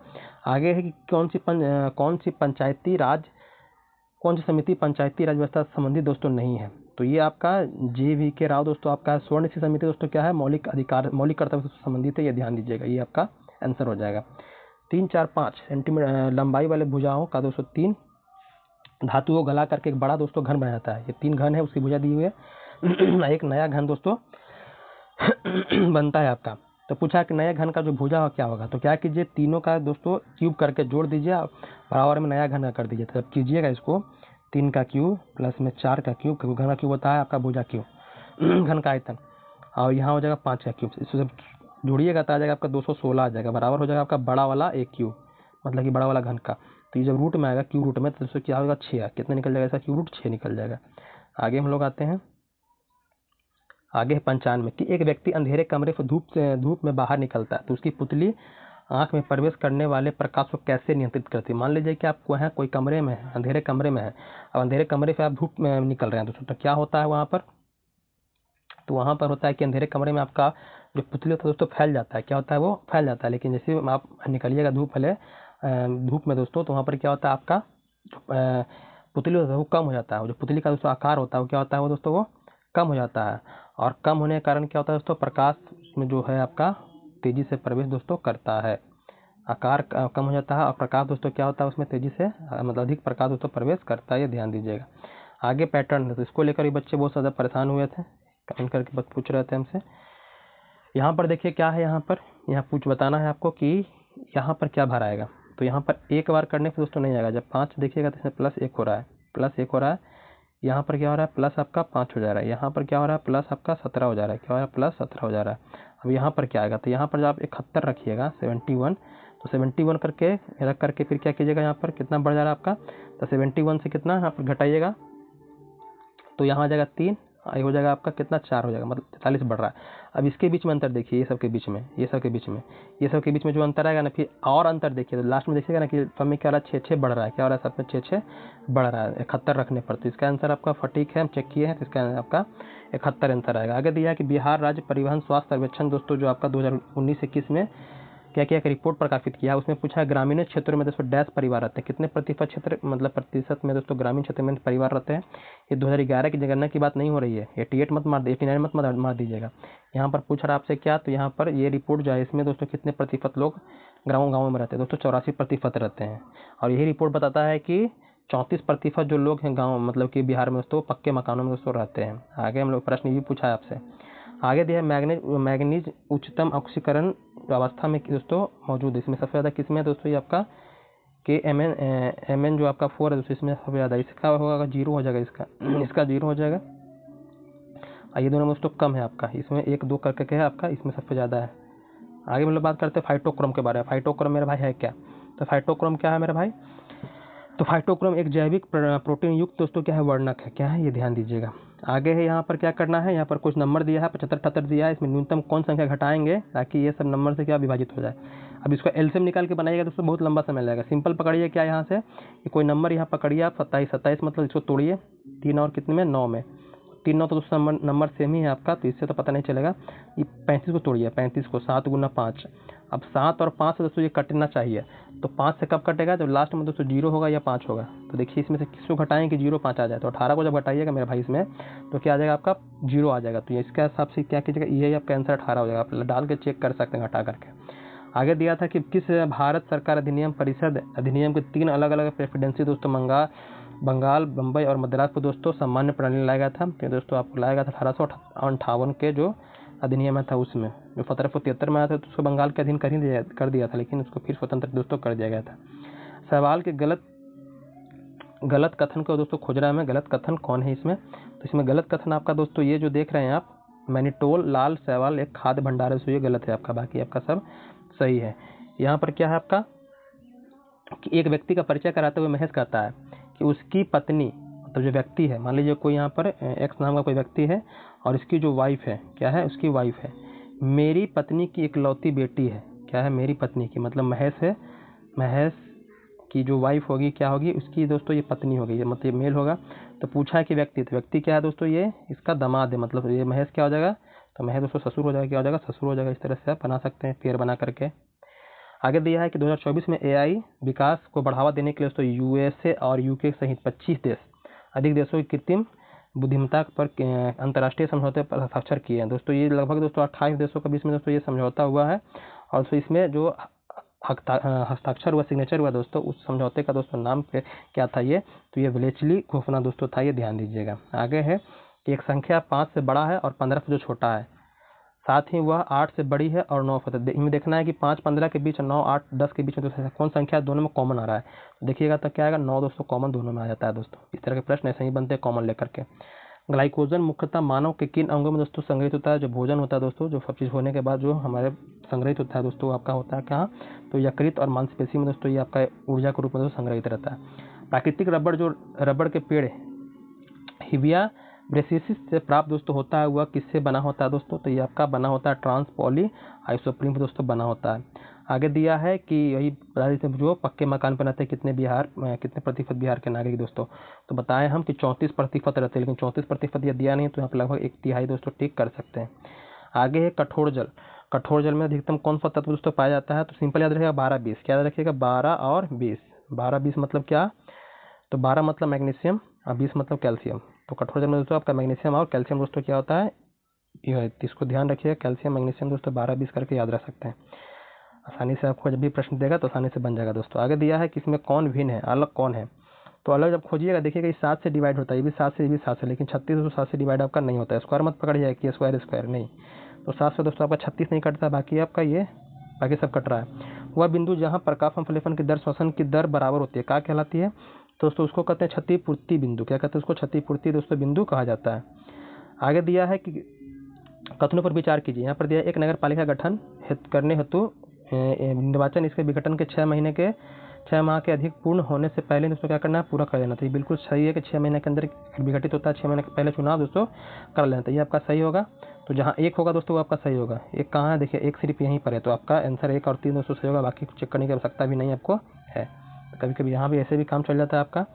S1: आगे है कि कौन सी समिति पंचायती राज व्यवस्था संबंधी दोस्तों नहीं है, तो ये आपका JVK राव दोस्तों आपका स्वर्ण सी समिति दोस्तों क्या है, मौलिक कर्तव्य से संबंधित है, ये ध्यान दीजिएगा, ये आपका आंसर हो जाएगा। 3, 4, 5 सेंटीमीटर लंबाई वाले भुजाओं का दोस्तों 3 धातु को गला करके एक बड़ा दोस्तों घन बना जाता है, ये 3 घन है उसकी भुजा दी हुई है। एक नया घन दोस्तों बनता है आपका, तो पूछा कि नए घन का जो भुजा हो क्या होगा। तो क्या कीजिए, तीनों का दोस्तों क्यूब करके जोड़ दीजिए, बराबर में नया घन कर दीजिए। तो जब कीजिएगा इसको, 3 का क्यूब प्लस में 4 का क्यूब, घन का क्यूब होता है आपका भुजा क्यूब घन का आयतन, और यहाँ हो जाएगा 5 का क्यूब। इसको जब जोड़िएगा तो आ जाएगा आपका 216 आ जाएगा, बराबर हो जाएगा आपका बड़ा वाला एक क्यूब, मतलब कि बड़ा वाला घन का। तो ये जब रूट में आएगा, क्यूब रूट में, तो इससे क्या होगा 6, कितना निकल जाएगा इसका क्यूब रूट, 6 निकल जाएगा। आगे हम लोग आते हैं, आगे है 95 कि एक व्यक्ति अंधेरे कमरे से धूप में बाहर निकलता है तो उसकी पुतली आंख में प्रवेश करने वाले प्रकाश को कैसे नियंत्रित करती है। मान लीजिए कि आप हैं कोई कमरे में है, अंधेरे कमरे में है, अब अंधेरे कमरे से आप धूप में निकल रहे हैं दोस्तों, तो क्या होता है वहाँ पर, तो वहाँ पर होता है कि अंधेरे कमरे में आपका जो पुतली होता है दोस्तों फैल जाता है। क्या होता है, वो फैल जाता है। लेकिन जैसे आप निकलिएगा धूप में दोस्तों, तो वहाँ पर क्या होता है, आपका पुतली होता है वो कम हो जाता है। जो पुतली का दोस्तों आकार होता है वो क्या होता है, वो दोस्तों वो कम हो जाता है। और कम होने के कारण क्या होता है दोस्तों, प्रकाश में जो है आपका तेजी से प्रवेश दोस्तों करता है। आकार कम हो जाता है और प्रकाश दोस्तों क्या होता है उसमें तेजी से, मतलब अधिक प्रकाश दोस्तों प्रवेश करता है, ये ध्यान दीजिएगा। आगे पैटर्न है, तो इसको लेकर ही बच्चे बहुत ज़्यादा परेशान हुए थे, कमेंट करके बस पूछ रहे थे हमसे। यहाँ पर देखिए क्या है, यहाँ पर बताना है आपको कि यहाँ पर क्या भरा आएगा। तो यहाँ पर एक बार करने से दोस्तों नहीं आएगा, जब 5 देखिएगा तो इसमें +1 हो रहा है, +1 हो रहा है। यहाँ पर क्या हो रहा है, प्लस आपका 5 हो जा रहा है। यहाँ पर क्या हो रहा है, प्लस आपका 17 हो जा रहा है। क्या हो रहा है, +17 हो जा रहा है। अब यहाँ पर क्या आएगा, तो यहाँ पर जब आप 71 रखिएगा, 71, तो 71 करके रख करके फिर क्या कीजिएगा, यहाँ पर कितना बढ़ जा रहा है आपका, तो 71 से कितना यहाँ पर घटाइएगा, तो यहाँ आ जाएगा 3, ये हो जाएगा आपका कितना, 4 हो जाएगा, मतलब 43 बढ़ रहा है। अब इसके बीच में अंतर देखिए, ये सब के बीच में जो अंतर आएगा ना, फिर और अंतर देखिए, तो लास्ट में देखिएगा ना कि सब में क्या हो रहा है, 6 बढ़ रहा है। क्या हो रहा है, सब में 6 बढ़ रहा है 71 रखने पर। तो इसका आंसर आपका फटीक है, हम चेक किए हैं, तो इसका आपका 71 आंसर आएगा। आगे दिया है कि बिहार राज्य परिवहन स्वास्थ्य सर्वेक्षण दोस्तों जो आपका 2019-21 में क्या क्या रिपोर्ट प्रकाशित किया, उसमें पूछा है ग्रामीण क्षेत्रों में दोस्तों डैश परिवार रहते हैं, कितने प्रतिशत क्षेत्र, मतलब प्रतिशत में दोस्तों ग्रामीण क्षेत्र में परिवार रहते हैं। ये 2011 की जनगणना की बात नहीं हो रही है, 88 मत मार 89 मत मार दीजिएगा। यहाँ पर पूछ रहा आपसे क्या, तो यहाँ पर ये रिपोर्ट जो है इसमें दोस्तों कितने प्रतिशत लोग गाँव में रहते हैं दोस्तों, 84% रहते हैं। और यही रिपोर्ट बताता है कि 34% जो लोग हैं गाँव, मतलब कि बिहार में दोस्तों पक्के मकानों में दोस्तों रहते हैं। आगे हम लोग प्रश्न भी पूछा है आपसे। आगे दिया है मैग्नीज उच्चतम ऑक्सीकरण अवस्था में दोस्तों मौजूद है। इसमें सबसे ज़्यादा किसमें है दोस्तों, ये आपका के एम एन जो आपका 4 है दोस्तों, इसमें सबसे ज़्यादा। इसका होगा 0 हो जाएगा, इसका 0 हो जाएगा। ये दोनों दोस्तों कम है आपका, इसमें 1 2 करके है आपका, इसमें सबसे ज़्यादा है। आगे हम लोग बात करते हैं फाइटोक्रोम के बारे में। फाइटोक्रोम मेरे भाई है क्या, तो फाइटोक्रोम क्या है मेरे भाई, तो फाइटोक्रोम एक जैविक प्रोटीन युक्त दोस्तों क्या है, वर्णक है। क्या है, ये ध्यान दीजिएगा। आगे है यहाँ पर क्या करना है, यहाँ पर कुछ नंबर दिया है 75-78 दिया है, इसमें न्यूनतम कौन संख्या घटाएंगे ताकि ये सब नंबर से क्या विभाजित हो जाए। अब इसको एलसीएम निकाल के बनाइएगा दोस्तों, बहुत लंबा समय लगेगा। सिंपल पकड़िए क्या, यहाँ से कोई नंबर यहाँ पकड़िए आप, 27 मतलब इसको तोड़िए 3 और कितने में 9 में, 3 9 तो दोस्तों नंबर सेम ही है आपका, तो इससे तो पता नहीं चलेगा। ये 35 को तोड़िए, 35 को 7 गुना 5, अब 7 और 5 से दोस्तों ये कटना चाहिए, तो 5 से कब कटेगा, जब लास्ट में दोस्तों 0 होगा या 5 होगा। तो देखिए इसमें से किसको घटाएं कि 0 5 आ जाए, तो 18 को जब घटाइएगा मेरे भाई इसमें, तो क्या आ जाएगा आपका 0 आ जाएगा। तो इसके हिसाब से क्या कीजिएगा, ये आपका आंसर 18 हो जाएगा, आप डाल के चेक कर सकते हैं घटा करके। आगे दिया था कि किस भारत सरकार अधिनियम परिषद अधिनियम के 3 अलग अलग प्रेसिडेंसी दोस्तों बंगाल, बम्बई और मद्रास को दोस्तों सामान्य प्रणाली लाया गया था। तो दोस्तों आपको लाया गया था 1858 के जो अधिनियम था, उसमें जो 1773 में आया था तो उसको बंगाल के अधीन कर दिया था, लेकिन उसको फिर स्वतंत्र दोस्तों कर दिया गया था। सवाल के गलत कथन को दोस्तों खोज रहा है मैं, गलत कथन कौन है इसमें, तो इसमें गलत कथन आपका दोस्तों ये जो देख रहे हैं आप, मैनिटोल लाल सवाल एक खाद्य भंडार है, ये गलत है आपका, बाकी आपका सब सही है। यहाँ पर क्या है आपका कि एक व्यक्ति का परिचय कराते हुए महेश कहता है कि उसकी पत्नी, मतलब जो व्यक्ति है, मान लीजिए कोई यहाँ पर एक्स नाम का कोई व्यक्ति है और इसकी जो वाइफ है, क्या है, उसकी वाइफ है, मेरी पत्नी की इकलौती बेटी है। क्या है, मेरी पत्नी की, मतलब महेश है, महेश की जो वाइफ होगी क्या होगी, उसकी दोस्तों ये पत्नी होगी, ये मतलब मेल होगा। तो पूछा है कि व्यक्ति, तो व्यक्ति क्या है दोस्तों, ये इसका दामाद है, मतलब ये महेश क्या हो जाएगा, तो महेश दोस्तों ससुर हो जाएगा। क्या हो जाएगा, ससुर हो जाएगा। इस तरह से आप बना सकते हैं पेयर बना करके। आगे दिया है कि 2024 में एआई विकास को बढ़ावा देने के लिए दोस्तों यूएसए और यूके सहित 25 देश अधिक देशों की कृत्रिम बुद्धिमत्ता पर अंतर्राष्ट्रीय समझौते पर हस्ताक्षर किए हैं। दोस्तों ये लगभग दोस्तों 28 देशों के बीच में दोस्तों ये समझौता हुआ है, और दोस्तों इसमें जो हस्ताक्षर हुआ, सिग्नेचर हुआ दोस्तों, उस समझौते का दोस्तों नाम क्या था ये, तो ये विलेचली घोषणा दोस्तों था, ये ध्यान दीजिएगा। आगे है कि एक संख्या 5 से बड़ा है और 15 से जो छोटा है, साथ ही वह 8 से बड़ी है और 9 फतह। इनमें देखना है कि 5 15 के बीच और 9 8 10 के बीच में दोस्तों कौन संख्या दोनों में कॉमन आ रहा है। तो देखिएगा तो क्या आएगा, 9 दोस्तों कॉमन दोनों में आ जाता है दोस्तों। इस तरह के प्रश्न ऐसे ही बनते हैं कॉमन लेकर के। ग्लाइकोजन मुख्यतः मानव के किन अंगों में दोस्तों संग्रहित होता है? जो भोजन होता है दोस्तों, जो सब चीज़ होने के बाद जो हमारे संग्रहित होता है दोस्तों, आपका होता है कहाँ? तो यकृत और मांसपेशी में दोस्तों ये आपका ऊर्जा के रूप में दोस्तों संग्रहित रहता है। प्राकृतिक रबड़, जो रबड़ के पेड़ हिबिया ब्रेसिसिस से प्राप्त दोस्तों होता है, वह किससे बना होता है दोस्तों? तो ये आपका बना होता है ट्रांसपॉली आइसोप्रीन दोस्तों बना होता है। आगे दिया है कि यही जो पक्के मकान पर रहते हैं कितने प्रतिशत बिहार के नागरिक दोस्तों? तो बताएं हम कि 34% रहते हैं, लेकिन 34% यह दिया नहीं तो यहाँ पर लगभग 1/3 दोस्तों टिक कर सकते हैं। आगे है कठोर जल। कठोर जल में अधिकतम कौन सा तत्व दोस्तों पाया जाता है? तो सिंपल याद रखिएगा 12-20। क्या याद रखिएगा? 12 और 20। 12-20 मतलब क्या? तो 12 मतलब मैग्नीशियम और 20 मतलब कैल्शियम। तो कठोर जल में दोस्तों आपका मैग्नीशियम और कैल्शियम दोस्तों क्या होता है, इसको ध्यान रखिएगा, कैल्शियम मैग्नीशियम दोस्तों 12-20 करके याद रख सकते हैं। आसानी से आपको जब भी प्रश्न देगा तो आसानी से बन जाएगा दोस्तों। आगे दिया है कि इसमें कौन भिन्न है, अलग कौन है? तो अलग जब खोजिएगा देखिएगा, ये 7 से डिवाइड होता है, ये भी 7 से, ये भी 7 से, लेकिन 36 दोस्तों 7 से डिवाइड आपका नहीं होता है। स्क्वायर मत पकड़िएगा कि स्क्वायर नहीं, तो 7 से दोस्तों आपका 36 नहीं कटता, बाकी आपका ये बाकी सब कट रहा है। वह बिंदु जहाँ प्रकाश संश्लेषण की दर श्वसन की दर बराबर होती है क्या कहलाती है? दोस्तों उसको कहते हैं क्षतिपूर्ति बिंदु। क्या कहते हैं उसको? क्षतिपूर्ति दोस्तों बिंदु कहा जाता है। आगे दिया है कि कथनों पर विचार कीजिए। यहाँ पर दिया है एक नगर पालिका गठन करने हेतु निर्वाचन इसके विघटन के 6 माह के अधिक पूर्ण होने से पहले दोस्तों क्या करना है? पूरा कर लेना। तो ये बिल्कुल सही है कि 6 महीने के अंदर विघटित होता है, 6 महीने के पहले चुनाव दोस्तों कर लेना। तो ये आपका सही होगा। तो जहाँ 1 होगा दोस्तों वो आपका सही होगा। 1 कहाँ है? देखिए 1 सिर्फ यहीं पर है, तो आपका आंसर 1 और 3 दोस्तों सही होगा, बाकी चेक करने की आवश्यकता भी नहीं आपको है। कभी कभी यहाँ भी ऐसे भी काम चल जाता है आपका।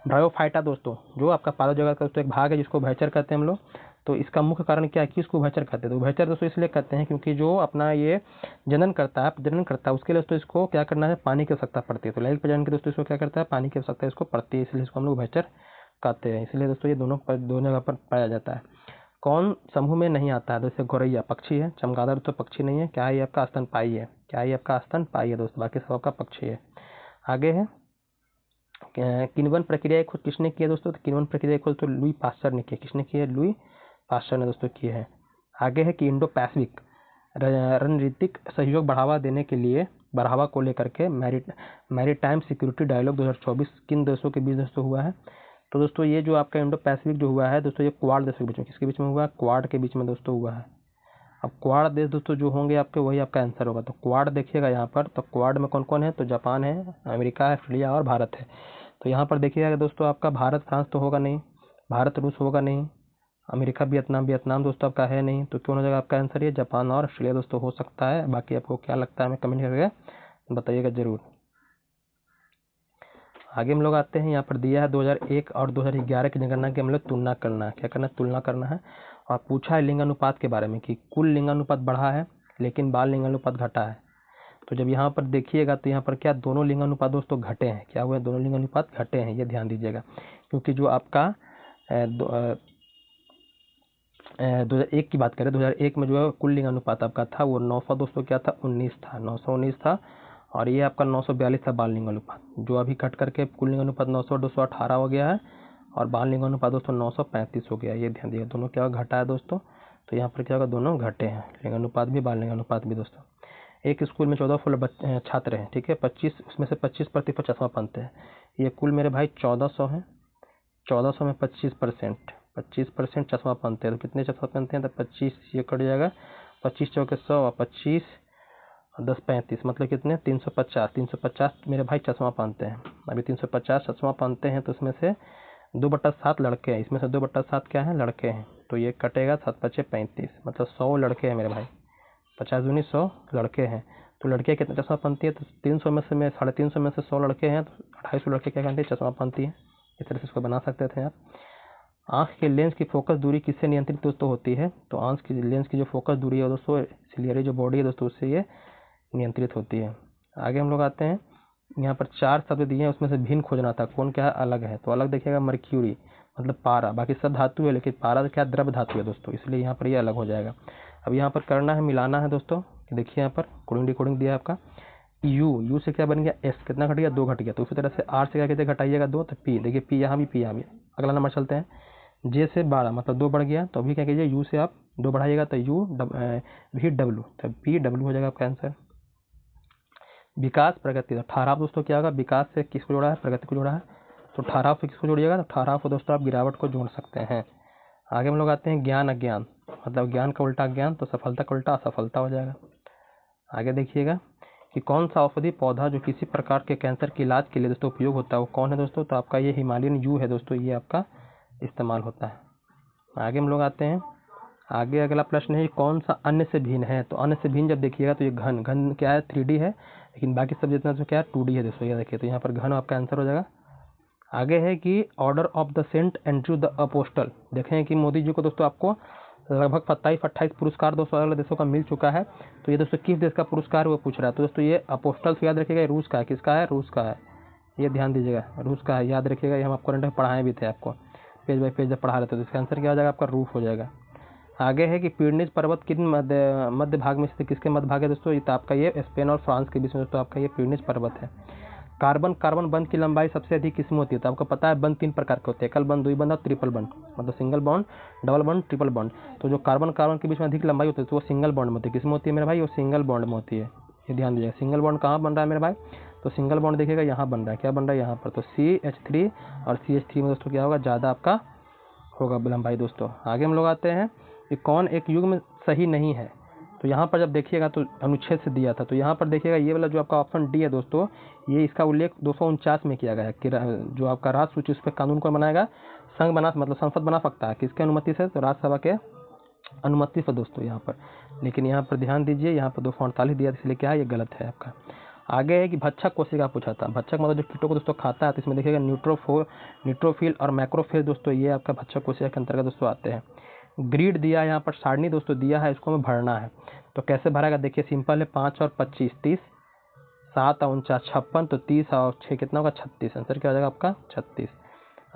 S1: ब्रायोफाइटा दोस्तों जो आपका पादप जगत का दोस्तों एक भाग है जिसको उभयचर कहते हैं हम लोग। तो इसका मुख्य कारण क्या है कि इसको उभयचर कहते हैं? तो उभयचर दोस्तों इसलिए कहते हैं क्योंकि जो अपना ये जनन करता है उसके लिए दोस्तों इसको क्या करना है? पानी की आवश्यकता पड़ती है। तो लैंगिक प्रजनन के दोस्तों इसको क्या करता है? पानी की आवश्यकता इसको पड़ती है, इसलिए इसको हम लोग उभयचर कहते हैं। इसलिए दोस्तों ये दोनों जगह पर पाया जाता है। कौन समूह में नहीं आता है? जैसे गौरैया पक्षी है, चमगादड़ तो पक्षी नहीं है। क्या है? ये आपका स्तनपायी है। क्या है? ये आपका स्तनपायी है दोस्तों, बाकी सब आपका पक्षी है। आगे है किण्वन प्रक्रिया खोज किसने की है दोस्तों? तो किण्वन प्रक्रिया खोज तो लुई पास्चर ने की है। किसने की है? लुई पास्चर ने दोस्तों की है। आगे है कि इंडो पैसिफिक रणनीतिक सहयोग बढ़ावा को लेकर के मैरीटाइम सिक्योरिटी डायलॉग 2024 किन देशों के बीच दोस्तों हुआ है? तो दोस्तों ये जो आपका इंडो पैसिफिक जो हुआ है दोस्तों, ये क्वाड देशों के बीच में, किसके बीच में हुआ है? क्वाड के बीच में दोस्तों हुआ है। अब क्वाड देश दोस्तों जो होंगे आपके वही आपका आंसर होगा। तो क्वाड देखिएगा यहाँ पर, तो क्वाड में कौन कौन है? तो जापान है, अमेरिका है, ऑस्ट्रेलिया और भारत है। तो यहाँ पर देखिएगा दोस्तों आपका भारत फ्रांस तो होगा नहीं, भारत रूस होगा नहीं, अमेरिका वियतनाम दोस्तों आपका है नहीं। तो क्यों हो जाएगा आपका आंसर? ये जापान और ऑस्ट्रेलिया दोस्तों हो सकता है। बाकी आपको क्या लगता है हमें कमेंट करके बताइएगा जरूर। आगे हम लोग आते हैं, यहाँ पर दिया है 2001 और 2011 की जनगणना की हम लोग तुलना करना है। क्या करना है? तुलना करना है। और पूछा है लिंगानुपात के बारे में कि कुल लिंगानुपात बढ़ा है लेकिन बाल लिंगानुपात घटा है। तो जब यहाँ पर देखिएगा तो यहाँ पर क्या दोनों लिंगानुपात दोस्तों घटे हैं। क्या हुए? दोनों लिंगानुपात घटे हैं, ये ध्यान दीजिएगा। क्योंकि जो आपका 2001 की बात करें, 2001 में जो है कुल लिंगानुपात आपका था वो 900 दोस्तों क्या था? 19 था, 919 था। और ये आपका 942 था बाल लिंगानुपात, जो अभी कट करके कुल लिंगानुपात 900 218 हो गया है और बाल लिंगानुपात दोस्तों 935 हो गया। ये ध्यान दिएगा, दोनों क्या घटा है दोस्तों। तो यहाँ पर क्या होगा? दोनों घटे हैं, लिंगानुपात भी बाल लिंगानुपात भी दोस्तों। एक स्कूल में 14 छात्र हैं, ठीक है, 25 उसमें से 25% चश्मा पहनते हैं। ये कुल मेरे भाई 1400 हैं, 1400 में 25% चश्मा पहनते हैं। तो कितने चश्मा पहनते हैं? तो 25 ये कट जाएगा, 25 चौके 100 और 25 और 10 35 मतलब कितने? 350 मेरे भाई चश्मा पहनते हैं। अभी 350 चश्मा पहनते हैं तो उसमें से 2/7 लड़के हैं, इसमें से 2/7 क्या है? लड़के हैं। तो ये कटेगा 7×5 35 मतलब 100 लड़के हैं मेरे भाई, 50 दूनी 100 लड़के हैं। तो लड़के कितने चश्मा पहनती है? तो 300 में से 350 में से 100 लड़के हैं तो 250 लड़के क्या करते हैं? चश्मा पहनती है। इस तरह से इसको बना सकते थे आप। आँख के लेंस की फोकस दूरी किससे नियंत्रित दोस्तों होती है? तो आँख की लेंस की जो फोकस दूरी है दोस्तों, सिलियरी जो बॉडी है दोस्तों, उससे ये नियंत्रित होती है। आगे हम लोग आते हैं, यहाँ पर 4 शब्द दिए हैं, उसमें से भिन्न खोजना था, कौन क्या है? अलग है। तो अलग देखिएगा मर्क्यूरी मतलब पारा, बाकी सब धातु है लेकिन पारा क्या? द्रव धातु है दोस्तों, इसलिए यहाँ पर ये अलग हो जाएगा। अब यहाँ पर करना है, मिलाना है दोस्तों। देखिए यहाँ पर कोडिंग दिया है आपका। यू से क्या बन गया? एस, कितना घट गया? 2 घट गया। तो उसी तरह से आर से क्या कहते हैं? घटाइएगा 2, तो पी, देखिए पी यहाँ भी, पी यहाँ भी। अगला नंबर चलते हैं, जे से 12 मतलब 2 बढ़ गया, तो अभी क्या कीजिए यू से आप 2 बढ़ाइएगा तो यू भी डब्ल्यू, तो पी डब्ल्यू हो जाएगा आपका आंसर। विकास प्रगति, तो 18 दोस्तों क्या होगा, विकास से किसको जोड़ा है, प्रगति को जोड़ा है, तो 18 से किसको जोड़िएगा, तो 18 को दोस्तों आप गिरावट को जोड़ सकते हैं। आगे हम लोग आते हैं ज्ञान अज्ञान, मतलब ज्ञान का उल्टा ज्ञान, तो सफलता का उल्टा असफलता हो जाएगा। आगे देखिएगा कि कौन सा औषधि पौधा जो किसी प्रकार के कैंसर के इलाज के लिए दोस्तों उपयोग होता है वो कौन है दोस्तों, तो आपका ये हिमालयन यू है दोस्तों, ये आपका इस्तेमाल होता है। आगे हम लोग आते हैं, आगे अगला प्रश्न है कौन सा अन्य से भिन्न है, तो अन्य से भिन्न जब देखिएगा तो ये घन, घन क्या है 3D है, लेकिन बाकी सब जितना तो क्या है 2D है दोस्तों, ये देखिए तो यहाँ पर घन आपका आंसर हो जाएगा। आगे है कि order of the Saint Andrew the Apostle, देखें कि मोदी जी को दोस्तों आपको लगभग 27-28 पुरस्कार दोस्तों अलग देशों का मिल चुका है, तो ये दोस्तों किस देश का पुरस्कार वो पूछ रहा है, तो दोस्तों ये अपोस्टल्स याद रखिएगा, रूस का है, किसका है, रूस का है, ये ध्यान दीजिएगा, रूस का है, याद रखिएगा, ये हम आपको करंट में पढ़ाए भी थे, आपको पेज बाई पेज जब पढ़ा रहे थे, तो इसका आंसर क्या हो जाएगा आपका रूस हो जाएगा। आगे है कि पीडनीज पर्वत किन मध्य भाग में स्थित, किसके मध्य भाग है दोस्तों, ये तो आपका ये स्पेन और फ्रांस के बीच में दोस्तों आपका ये पीडनीज पर्वत है। कार्बन कार्बन बंध की लंबाई सबसे अधिक किसमें होती है, तो आपको पता है बंध 3 प्रकार के होते हैं, एकल बंध, द्वि बंध और ट्रिपल बंध, मतलब single bond, double bond, triple bond. तो जो कार्बन कार्बन के बीच में अधिक लंबाई होती है तो वो सिंगल बॉन्ड में होती है, किसमें होती है मेरे भाई, वो सिंगल बॉन्ड में होती है, ये ध्यान दीजिएगा। सिंगल बॉन्ड कहाँ बन रहा है मेरे भाई, तो सिंगल बॉन्ड देखिएगा यहाँ बन रहा है, क्या बन रहा है यहाँ पर, तो CH3 और CH3 में दोस्तों क्या होगा, ज़्यादा आपका होगा लंबाई दोस्तों। आगे हम लोग आते हैं कि कौन एक युग में सही नहीं है, तो यहाँ पर जब देखिएगा तो अनुच्छेद से दिया था, तो यहाँ पर देखिएगा ये वाला जो आपका ऑप्शन डी है दोस्तों, ये इसका उल्लेख 249 में किया गया है कि जो आपका राष्ट्र सूची उस पर कानून कौन बनाएगा, संघ बना, मतलब संसद बना सकता है, किसके अनुमति से, तो राज्यसभा के अनुमति से दोस्तों यहाँ पर। लेकिन यहाँ पर ध्यान दीजिए, यहाँ पर 248 दिया, इसलिए क्या है, ये गलत है आपका। आगे है कि भक्षक कोशिका पूछा था, भक्षक मतलब जो कीटों को दोस्तों खाता है, तो इसमें देखिएगा न्यूट्रोफिल और मैक्रोफिल दोस्तों, ये आपका भक्षक कोशिका के अंतर्गत दोस्तों आते हैं। ग्रिड दिया है यहाँ पर, सारणी दोस्तों दिया है, इसको हमें भरना है, तो कैसे भरेगा, देखिए सिंपल है, 5 और 25 30, 7 और 49 56, तो 30 और 6 कितना होगा 36, आंसर क्या हो जाएगा आपका 36।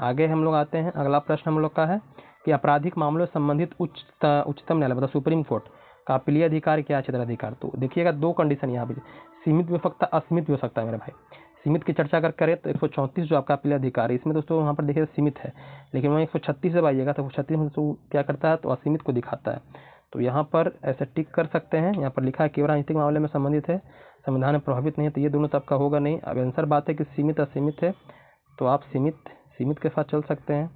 S1: आगे हम लोग आते हैं, अगला प्रश्न हम लोग का है कि आपराधिक मामलों से संबंधित उच्चतम न्यायालय मतलब सुप्रीम कोर्ट का अपीलीय अधिकार क्या है, क्षेत्राधिकार। तो देखिएगा 2 कंडीशन यहाँ पे, सीमित भी हो सकता है, असीमित भी हो सकता है मेरे भाई। सीमित की चर्चा अगर करें तो 134 जो आपका अपीलीय अधिकार है, इसमें दोस्तों वहाँ पर देखिए सीमित है, लेकिन वहाँ 136 जब आइएगा तो 136 में दोस्तों क्या करता है, तो असीमित को दिखाता है, तो यहाँ पर ऐसे टिक कर सकते हैं। यहाँ पर लिखा है केवल राजनीतिक मामले में संबंधित है, संविधान में प्रभावित नहीं है, तो ये दोनों तो आपका होगा नहीं। अब आंसर बात है कि सीमित असीमित है, तो आप सीमित के साथ चल सकते हैं,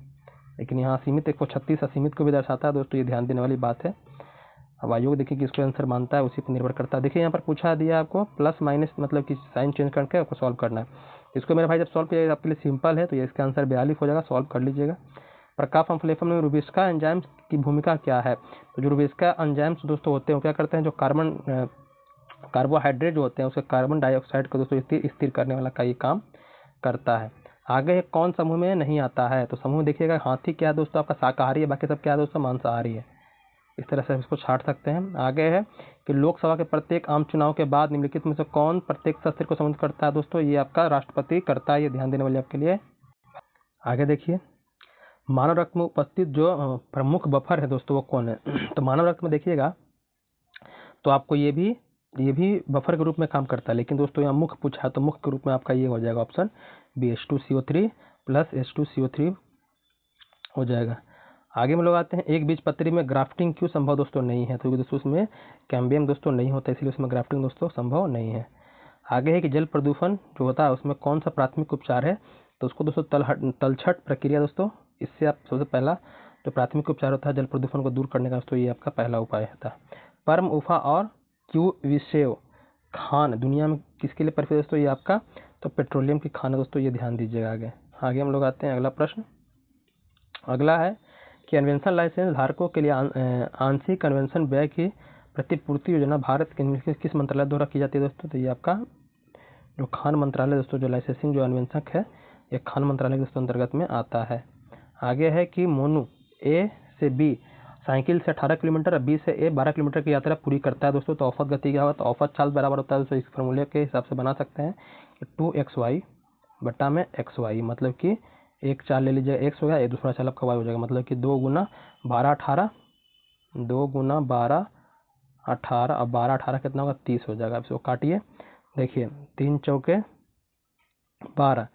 S1: लेकिन यहाँ सीमित 136 असीमित को भी दर्शाता है दोस्तों, ये ध्यान देने वाली बात है। अब आयोग देखिए किसको आंसर मानता है, उसी पर निर्भर करता है। देखिए यहाँ पर पूछा दिया आपको प्लस माइनस मतलब कि साइन चेंज करके आपको सॉल्व करना है। इसको मेरे भाई जब सॉल्व किया आपके लिए सिंपल है, तो ये इसका आंसर 42 हो जाएगा, सॉल्व कर लीजिएगा। प्रकाश अम्फलेफम में रुबिस्का एंजाइम की भूमिका क्या है, तो जो रुबिस्का एंजाइम्स दोस्तों होते हैं वो क्या करते हैं, जो कार्बोहाइड्रेट जो होते हैं उसके कार्बन डाइऑक्साइड को दोस्तों स्थिर करने वाला का ये काम करता है। आगे कौन समूह में नहीं आता है, तो समूह देखिएगा हाथी क्या है दोस्तों आपका शाकाहारी है, बाकी सब क्या है दोस्तों मांसाहारी है, इस तरह से इसको छाट सकते हैं। आगे है कि लोकसभा के प्रत्येक आम चुनाव के बाद निम्नलिखित में से कौन प्रत्येक सदस्य को संबोधित करता है, दोस्तों ये आपका राष्ट्रपति करता है, ये ध्यान देने वाले आपके लिए। आगे देखिए मानव रक्त में उपस्थित जो प्रमुख बफर है दोस्तों वो कौन है, तो मानव रक्त में देखिएगा तो आपको ये भी बफर के रूप में काम करता है, लेकिन दोस्तों यहाँ मुख्य पूछा है तो मुख्य के रूप में आपका ये हो जाएगा option B H2CO3 plus H2CO3 हो जाएगा। आगे हम लोग आते हैं एक बीजपत्री में ग्राफ्टिंग क्यों संभव दोस्तों नहीं है, तो दोस्तों उसमें कैम्बियम दोस्तों नहीं होता, इसलिए उसमें ग्राफ्टिंग दोस्तों संभव नहीं है। आगे है कि जल प्रदूषण जो होता है उसमें कौन सा प्राथमिक उपचार है, तो उसको दोस्तों तलछट प्रक्रिया दोस्तों, इससे आप सबसे पहला जो प्राथमिक उपचार होता है जल प्रदूषण को दूर करने का दोस्तों ये आपका पहला उपाय होता है। परम उफा और क्यूविसेव खान दुनिया में किसके लिए प्रसिद्ध दोस्तों, ये आपका तो पेट्रोलियम की खान है दोस्तों, ये ध्यान दीजिएगा। आगे हम लोग आते हैं अगला प्रश्न, अगला है कि अन्वेषण लाइसेंस धारकों के लिए आंशिक अन्वेषण व्यय की प्रतिपूर्ति योजना भारत के किस मंत्रालय द्वारा की जाती है दोस्तों, तो ये आपका जो खान मंत्रालय दोस्तों, जो लाइसेंसिंग जो अन्वेषक है ये खान मंत्रालय के दोस्तों अंतर्गत में आता है। आगे है कि मोनू ए से बी साइकिल से 18 किलोमीटर और बी से ए 12 किलोमीटर की यात्रा पूरी करता है दोस्तों, तो औसत गति क्या होगा, तो औसत चाल बराबर होता है दोस्तों, इस फॉर्मूले के हिसाब से बना सकते हैं कि 2xy बटा में xy, मतलब कि एक चाल ले लीजिएगा x हो गया, एक दूसरा चाल आपका y हो जाएगा, मतलब कि 2 गुना 12 18 2 गुना 12 18 और 12 18 कितना होगा 30 हो जाएगा। अब इसको काटिए, देखिए 3 चौके 12,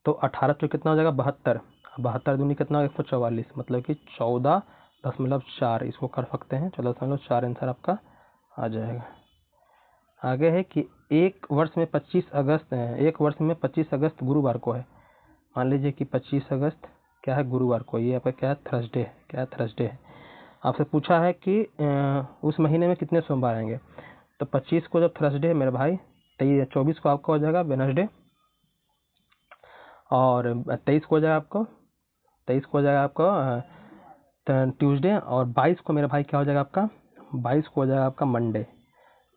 S1: तो 18 तो कितना हो जाएगा 72, 72 दूनी कितना, 144, मतलब कि 14.4, इसको कर सकते हैं 14.4 आंसर आपका आ जाएगा। आगे है कि एक वर्ष में 25 अगस्त है, एक वर्ष में 25 अगस्त गुरुवार को है। मान लीजिए कि 25 अगस्त क्या है, गुरुवार को, ये आपका क्या है, थर्सडे है, क्या है, थर्सडे है। आपसे पूछा है कि उस महीने में कितने सोमवार आएंगे, तो 25 को जब थर्सडे है मेरे भाई, 24 को आपका हो जाएगा वेडनेसडे, और 23 को हो जाएगा आपको, 23 को हो जाएगा आपको ट्यूसडे, और 22 को मेरे भाई क्या हो जाएगा आपका, 22 को हो जाएगा आपका मंडे।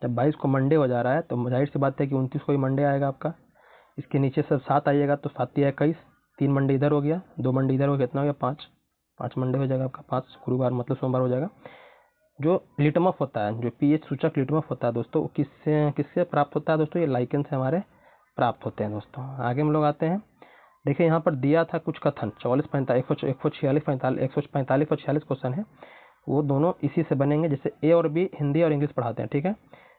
S1: जब 22 को मंडे हो जा रहा है तो जाहिर सी बात है कि 29 को ही मंडे आएगा आपका। इसके नीचे सब 7 आइएगा तो 7 या 21, 3 मंडे इधर हो गया, 2 मंडे इधर हो गया, कितना हो गया, 5 मंडे हो जाएगा आपका, 5 गुरुवार मतलब सोमवार हो जाएगा। जो लिटमस होता है, जो पीएच सूचक लिटमस होता है दोस्तों, वो किससे किससे प्राप्त होता है दोस्तों, ये लाइकेन से हमारे प्राप्त होते हैं दोस्तों। आगे हम लोग आते हैं, देखिए यहाँ पर दिया था कुछ कथन, 44, 45, 145 और 46 क्वेश्चन है, वो दोनों इसी से बनेंगे। जैसे ए और बी हिंदी और इंग्लिश पढ़ाते हैं, ठीक है,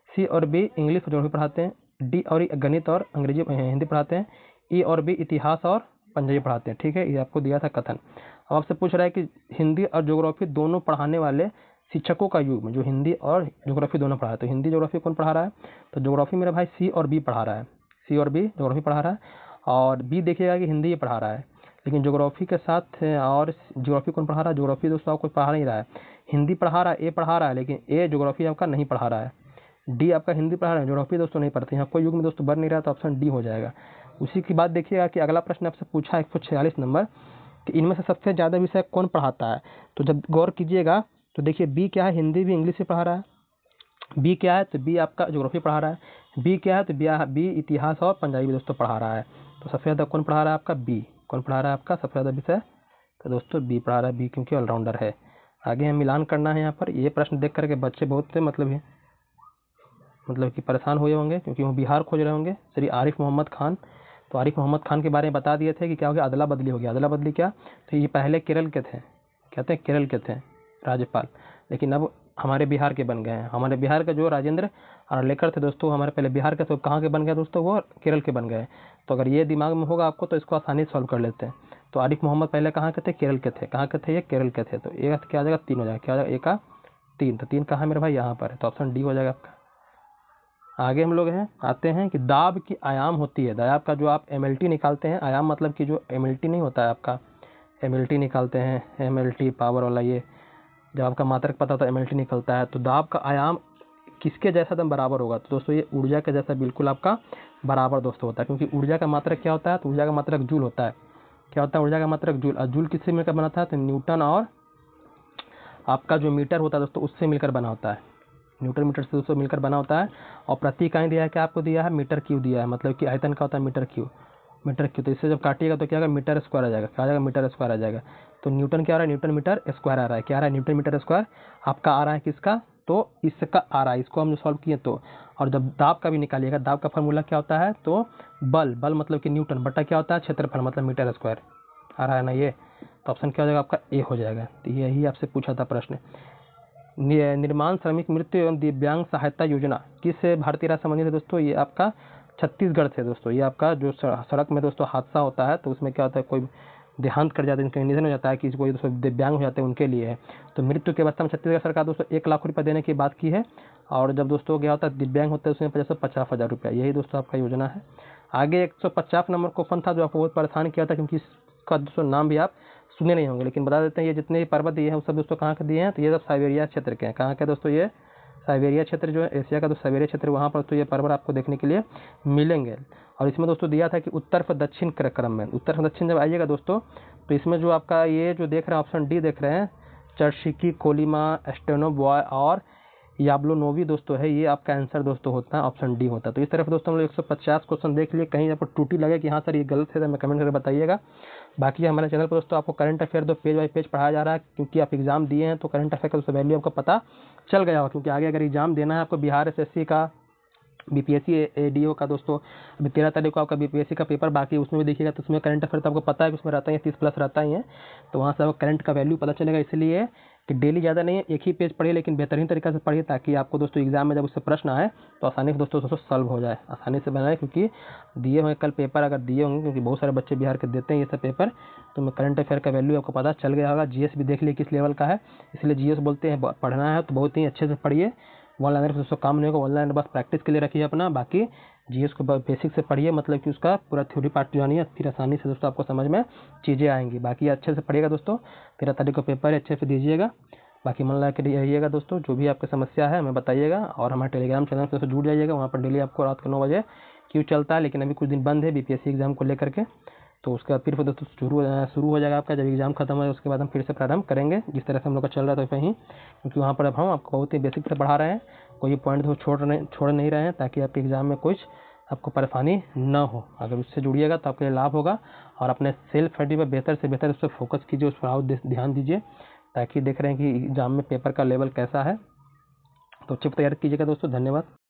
S1: सी और बी इंग्लिश और ज्योग्राफी पढ़ाते हैं, डी और ई गणित और अंग्रेजी हिंदी पढ़ाते हैं, ई और बी इतिहास और पंजाबी पढ़ाते हैं, ठीक है, ये आपको दिया था कथन। अब आपसे पूछ रहा है कि हिंदी और ज्योग्राफी दोनों पढ़ाने वाले शिक्षकों का युग्म, जो हिंदी और ज्योग्राफी दोनों पढ़ा रहा है, तो हिंदी ज्योग्राफी कौन पढ़ा रहा है, तो ज्योग्राफी मेरा भाई सी और बी पढ़ा रहा है, सी और बी ज्योग्राफी पढ़ा रहा है, और बी देखिएगा कि हिंदी ही पढ़ा रहा है। लेकिन ज्योग्राफी के साथ और ज्योग्राफी कौन पढ़ा रहा है, ज्योग्राफी दोस्तों आपको पढ़ा नहीं रहा है, हिंदी पढ़ा रहा है, ए पढ़ा रहा है, लेकिन ए ज्योग्राफी आपका नहीं पढ़ा रहा है, डी आपका हिंदी पढ़ा रहा है, ज्योग्राफी दोस्तों नहीं पढ़ते, यहाँ कोई युग में दोस्तों बन नहीं रहा, तो ऑप्शन डी हो जाएगा। उसी की बात देखिएगा कि अगला प्रश्न आपसे पूछा 146 नंबर, कि इनमें से सबसे ज़्यादा विषय कौन पढ़ाता है, तो जब गौर कीजिएगा तो देखिए बी क्या है, हिंदी भी इंग्लिश भी पढ़ा रहा है, बी क्या है, तो बी आपका ज्योग्राफी पढ़ा रहा है, बी क्या है, तो बी इतिहास और पंजाबी दोस्तों पढ़ा रहा है। तो सबसे ज़्यादा कौन पढ़ा रहा है आपका, बी, कौन पढ़ा रहा है आपका सबसे ज़्यादा विषय, तो दोस्तों बी पढ़ा रहा है, बी क्योंकि ऑलराउंडर है। आगे हम मिलान करना है यहाँ पर, ये प्रश्न देख करके बच्चे बहुत मतलब कि परेशान हुए होंगे, क्योंकि वो बिहार खोज रहे होंगे। श्री आरिफ मोहम्मद खान, तो आरिफ मोहम्मद खान के बारे में बता दिए थे कि क्या हो गया, अदला बदली हो गया। अदला बदली क्या, तो ये पहले केरल के थे, कहते हैं केरल के थे राज्यपाल, लेकिन अब हमारे बिहार के बन गए हैं। हमारे बिहार के जो राजेंद्र आर्लेकर थे दोस्तों, हमारे पहले बिहार के, तो कहाँ के बन गए दोस्तों, वो केरल के बन गए। तो अगर ये दिमाग में होगा आपको तो इसको आसानी से सॉल्व कर लेते हैं। तो आरिफ मोहम्मद पहले कहाँ के थे, केरल के थे, कहाँ के थे, ये केरल के थे। तो एक क्या आ जाएगा, 3 हो जाएगा, क्या आ जाएगा, एक का 3, तो 3 कहाँ है मेरे भाई, यहाँ पर है, तो ऑप्शन डी हो जाएगा आपका। आगे हम लोग हैं आते हैं कि दाब की आयाम होती है, दाब का जो आप एमएलटी निकालते हैं, आयाम मतलब कि जो एमएलटी नहीं होता है आपका, एमएलटी निकालते हैं, एमएलटी पावर वाला, ये जब आपका मात्रक पता होता है एमएलटी निकलता है, तो दाब का आयाम किसके जैसा दम बराबर होगा, तो दोस्तों ये ऊर्जा के जैसा बिल्कुल आपका बराबर दोस्तों होता है, क्योंकि ऊर्जा का मात्रक क्या होता है, तो ऊर्जा का मात्रक जूल होता है। क्या होता है ऊर्जा का मात्रक, जूल, और जूल किससे मिलकर बना था, तो न्यूटन और आपका जो मीटर होता है दोस्तों उससे मिलकर बना होता है, न्यूटन मीटर से दोस्तों मिलकर बना होता है। और प्रति इकाई दिया है, क्या आपको दिया है, मीटर क्यू दिया है, मतलब कि आयतन का होता है मीटर क्यू, मीटर क्यू। तो इससे जब काटिएगा तो क्या होगा, मीटर स्क्वायर आ जाएगा, क्या आ जाएगा, मीटर स्क्वायर आ जाएगा। तो न्यूटन क्या आ रहा है, न्यूटन मीटर स्क्वायर आ रहा है, क्या आ रहा है, न्यूटन मीटर स्क्वायर आपका आ रहा है, किसका, तो इसका आ रहा है, इसको हम जो सॉल्व किए तो। और जब दाब का भी निकालिएगा, दाब का फॉर्मूला क्या होता है, तो बल, बल मतलब कि न्यूटन बटा क्या होता है, क्षेत्रफल मतलब मीटर स्क्वायर आ रहा है ना ये, तो ऑप्शन क्या हो जाएगा आपका, ए हो जाएगा। तो यही आपसे पूछा था प्रश्न। निर्माण श्रमिक मृत्यु एवं दिव्यांग सहायता योजना किस भारतीय राज्य संबंधित है दोस्तों, ये आपका छत्तीसगढ़ से दोस्तों। ये आपका जो सड़क में दोस्तों हादसा होता है, तो उसमें क्या होता है, कोई देहांत कर जाता है, इनका निधन हो जाता है, किसी कोई दोस्तों दिव्यांग हो जाते हैं, उनके लिए है। तो मृत्यु के अवस्था में छत्तीसगढ़ सरकार दोस्तों 1 लाख रुपये देने की बात की है, और जब दोस्तों क्या होता है दिव्यांग होता है उसमें 50,000 रुपया, यही दोस्तों आपका योजना है। आगे 150 नंबर क्वेश्चन था जो आपको बहुत परेशान किया था, क्योंकि इसका दोस्तों नाम भी आप सुने नहीं होंगे, लेकिन बता देते हैं, ये जितने भी पर्वत दिए हैं वो सब दोस्तों कहाँ के दिए हैं, तो ये सब साइबेरिया क्षेत्र के हैं। कहाँ के दोस्तों, ये साइबेरिया क्षेत्र जो है एशिया का, तो साइबेरिया क्षेत्र, वहाँ पर तो ये पर्वत आपको देखने के लिए मिलेंगे। और इसमें दोस्तों दिया था कि उत्तर से दक्षिण क्रम में, उत्तर से दक्षिण जब आइएगा दोस्तों, तो इसमें जो आपका ये जो देख रहे हैं ऑप्शन डी देख रहे हैं, चर्शिकी, कोलिमा, एस्टेनोबॉय और याब्लोनोवी दोस्तों है, ये आपका आंसर दोस्तों होता है, ऑप्शन डी होता है। तो इस तरफ दोस्तों हम लोग 150 क्वेश्चन देख लिए, कहीं यहाँ पर त्रुटि लगे कि हाँ सर ये गलत है तो हमें कमेंट करके बताइएगा। बाकी हमारे चैनल पर दोस्तों आपको करंट अफेयर दो पेज बाई पेज पढ़ाया जा रहा है, क्योंकि आप एग्जाम दिए हैं तो करंट अफेयर का दोस्तों वैल्यू आपको पता चल गया हो, क्योंकि आगे अगर एग्जाम देना है आपको बिहार एसएससी का, बीपीएससी एडीओ का दोस्तों अभी 13 तारीख को आपका बीपीएससी का पेपर बाकी है, उसमें भी देखिएगा तो उसमें करंट अफेयर तो आपको पता है कि उसमें रहता है 30 प्लस रहता ही है, तो वहाँ से आपको करंट का वैल्यू पता चलेगा। इसलिए कि डेली ज़्यादा नहीं है, एक ही पेज पढ़िए लेकिन बेहतरीन तरीके से पढ़िए, ताकि आपको दोस्तों एग्जाम में जब उससे प्रश्न आए तो आसानी से दोस्तों सॉल्व हो जाए, आसानी से बनाए। क्योंकि दिए हुए कल पेपर अगर दिए होंगे, क्योंकि बहुत सारे बच्चे बिहार के देते हैं ये सब पेपर, तो मैं करंट अफेयर का वैल्यू आपको पता चल गया होगा। जीएस भी देख लिए किस लेवल का है, इसलिए जीएस बोलते हैं पढ़ना है तो बहुत ही अच्छे से पढ़िए। ऑनलाइन से दोस्तों काम नहीं होगा, ऑनलाइन बस प्रैक्टिस के लिए रखिए अपना, बाकी जीएस को बेसिक से पढ़िए, मतलब कि उसका पूरा थ्योरी पार्ट जानिए, फिर आसानी से दोस्तों आपको समझ में चीज़ें आएंगी। बाकी अच्छे से पढ़िएगा दोस्तों, 13 तारीख को पेपर है, अच्छे से दीजिएगा। बाकी मन लगा के रहिएगा दोस्तों, जो भी आपकी समस्या है हमें बताइएगा, और हमारे टेलीग्राम चैनल से जुड़ जाइएगा, वहाँ पर डेली आपको रात को 9 बजे क्यों चलता है, लेकिन अभी कुछ दिन बंद है बीपीएससी एग्जाम को लेकर के, तो उसके बाद फिर दोस्तों शुरू हो जाएगा आपका। जब एग्जाम खत्म हो जाए उसके बाद हम फिर से प्रारंभ करेंगे, जिस तरह से हम लोग का चल रहा था वैसे ही, क्योंकि वहाँ पर अब हम आपको बहुत ही बेसिक से पढ़ा रहे हैं, कोई पॉइंट तो छोड़ नहीं रहे हैं, ताकि आपके एग्जाम में कुछ आपको परेशानी ना हो। अगर उससे जुड़िएगा तो आपके लिए लाभ होगा, और अपने सेल्फ स्टडी पर बेहतर से बेहतर उस पर फोकस कीजिए, उस पर और ध्यान दीजिए, ताकि देख रहे हैं कि एग्जाम में पेपर का लेवल कैसा है, तो अच्छे से तैयारी कीजिएगा दोस्तों। धन्यवाद।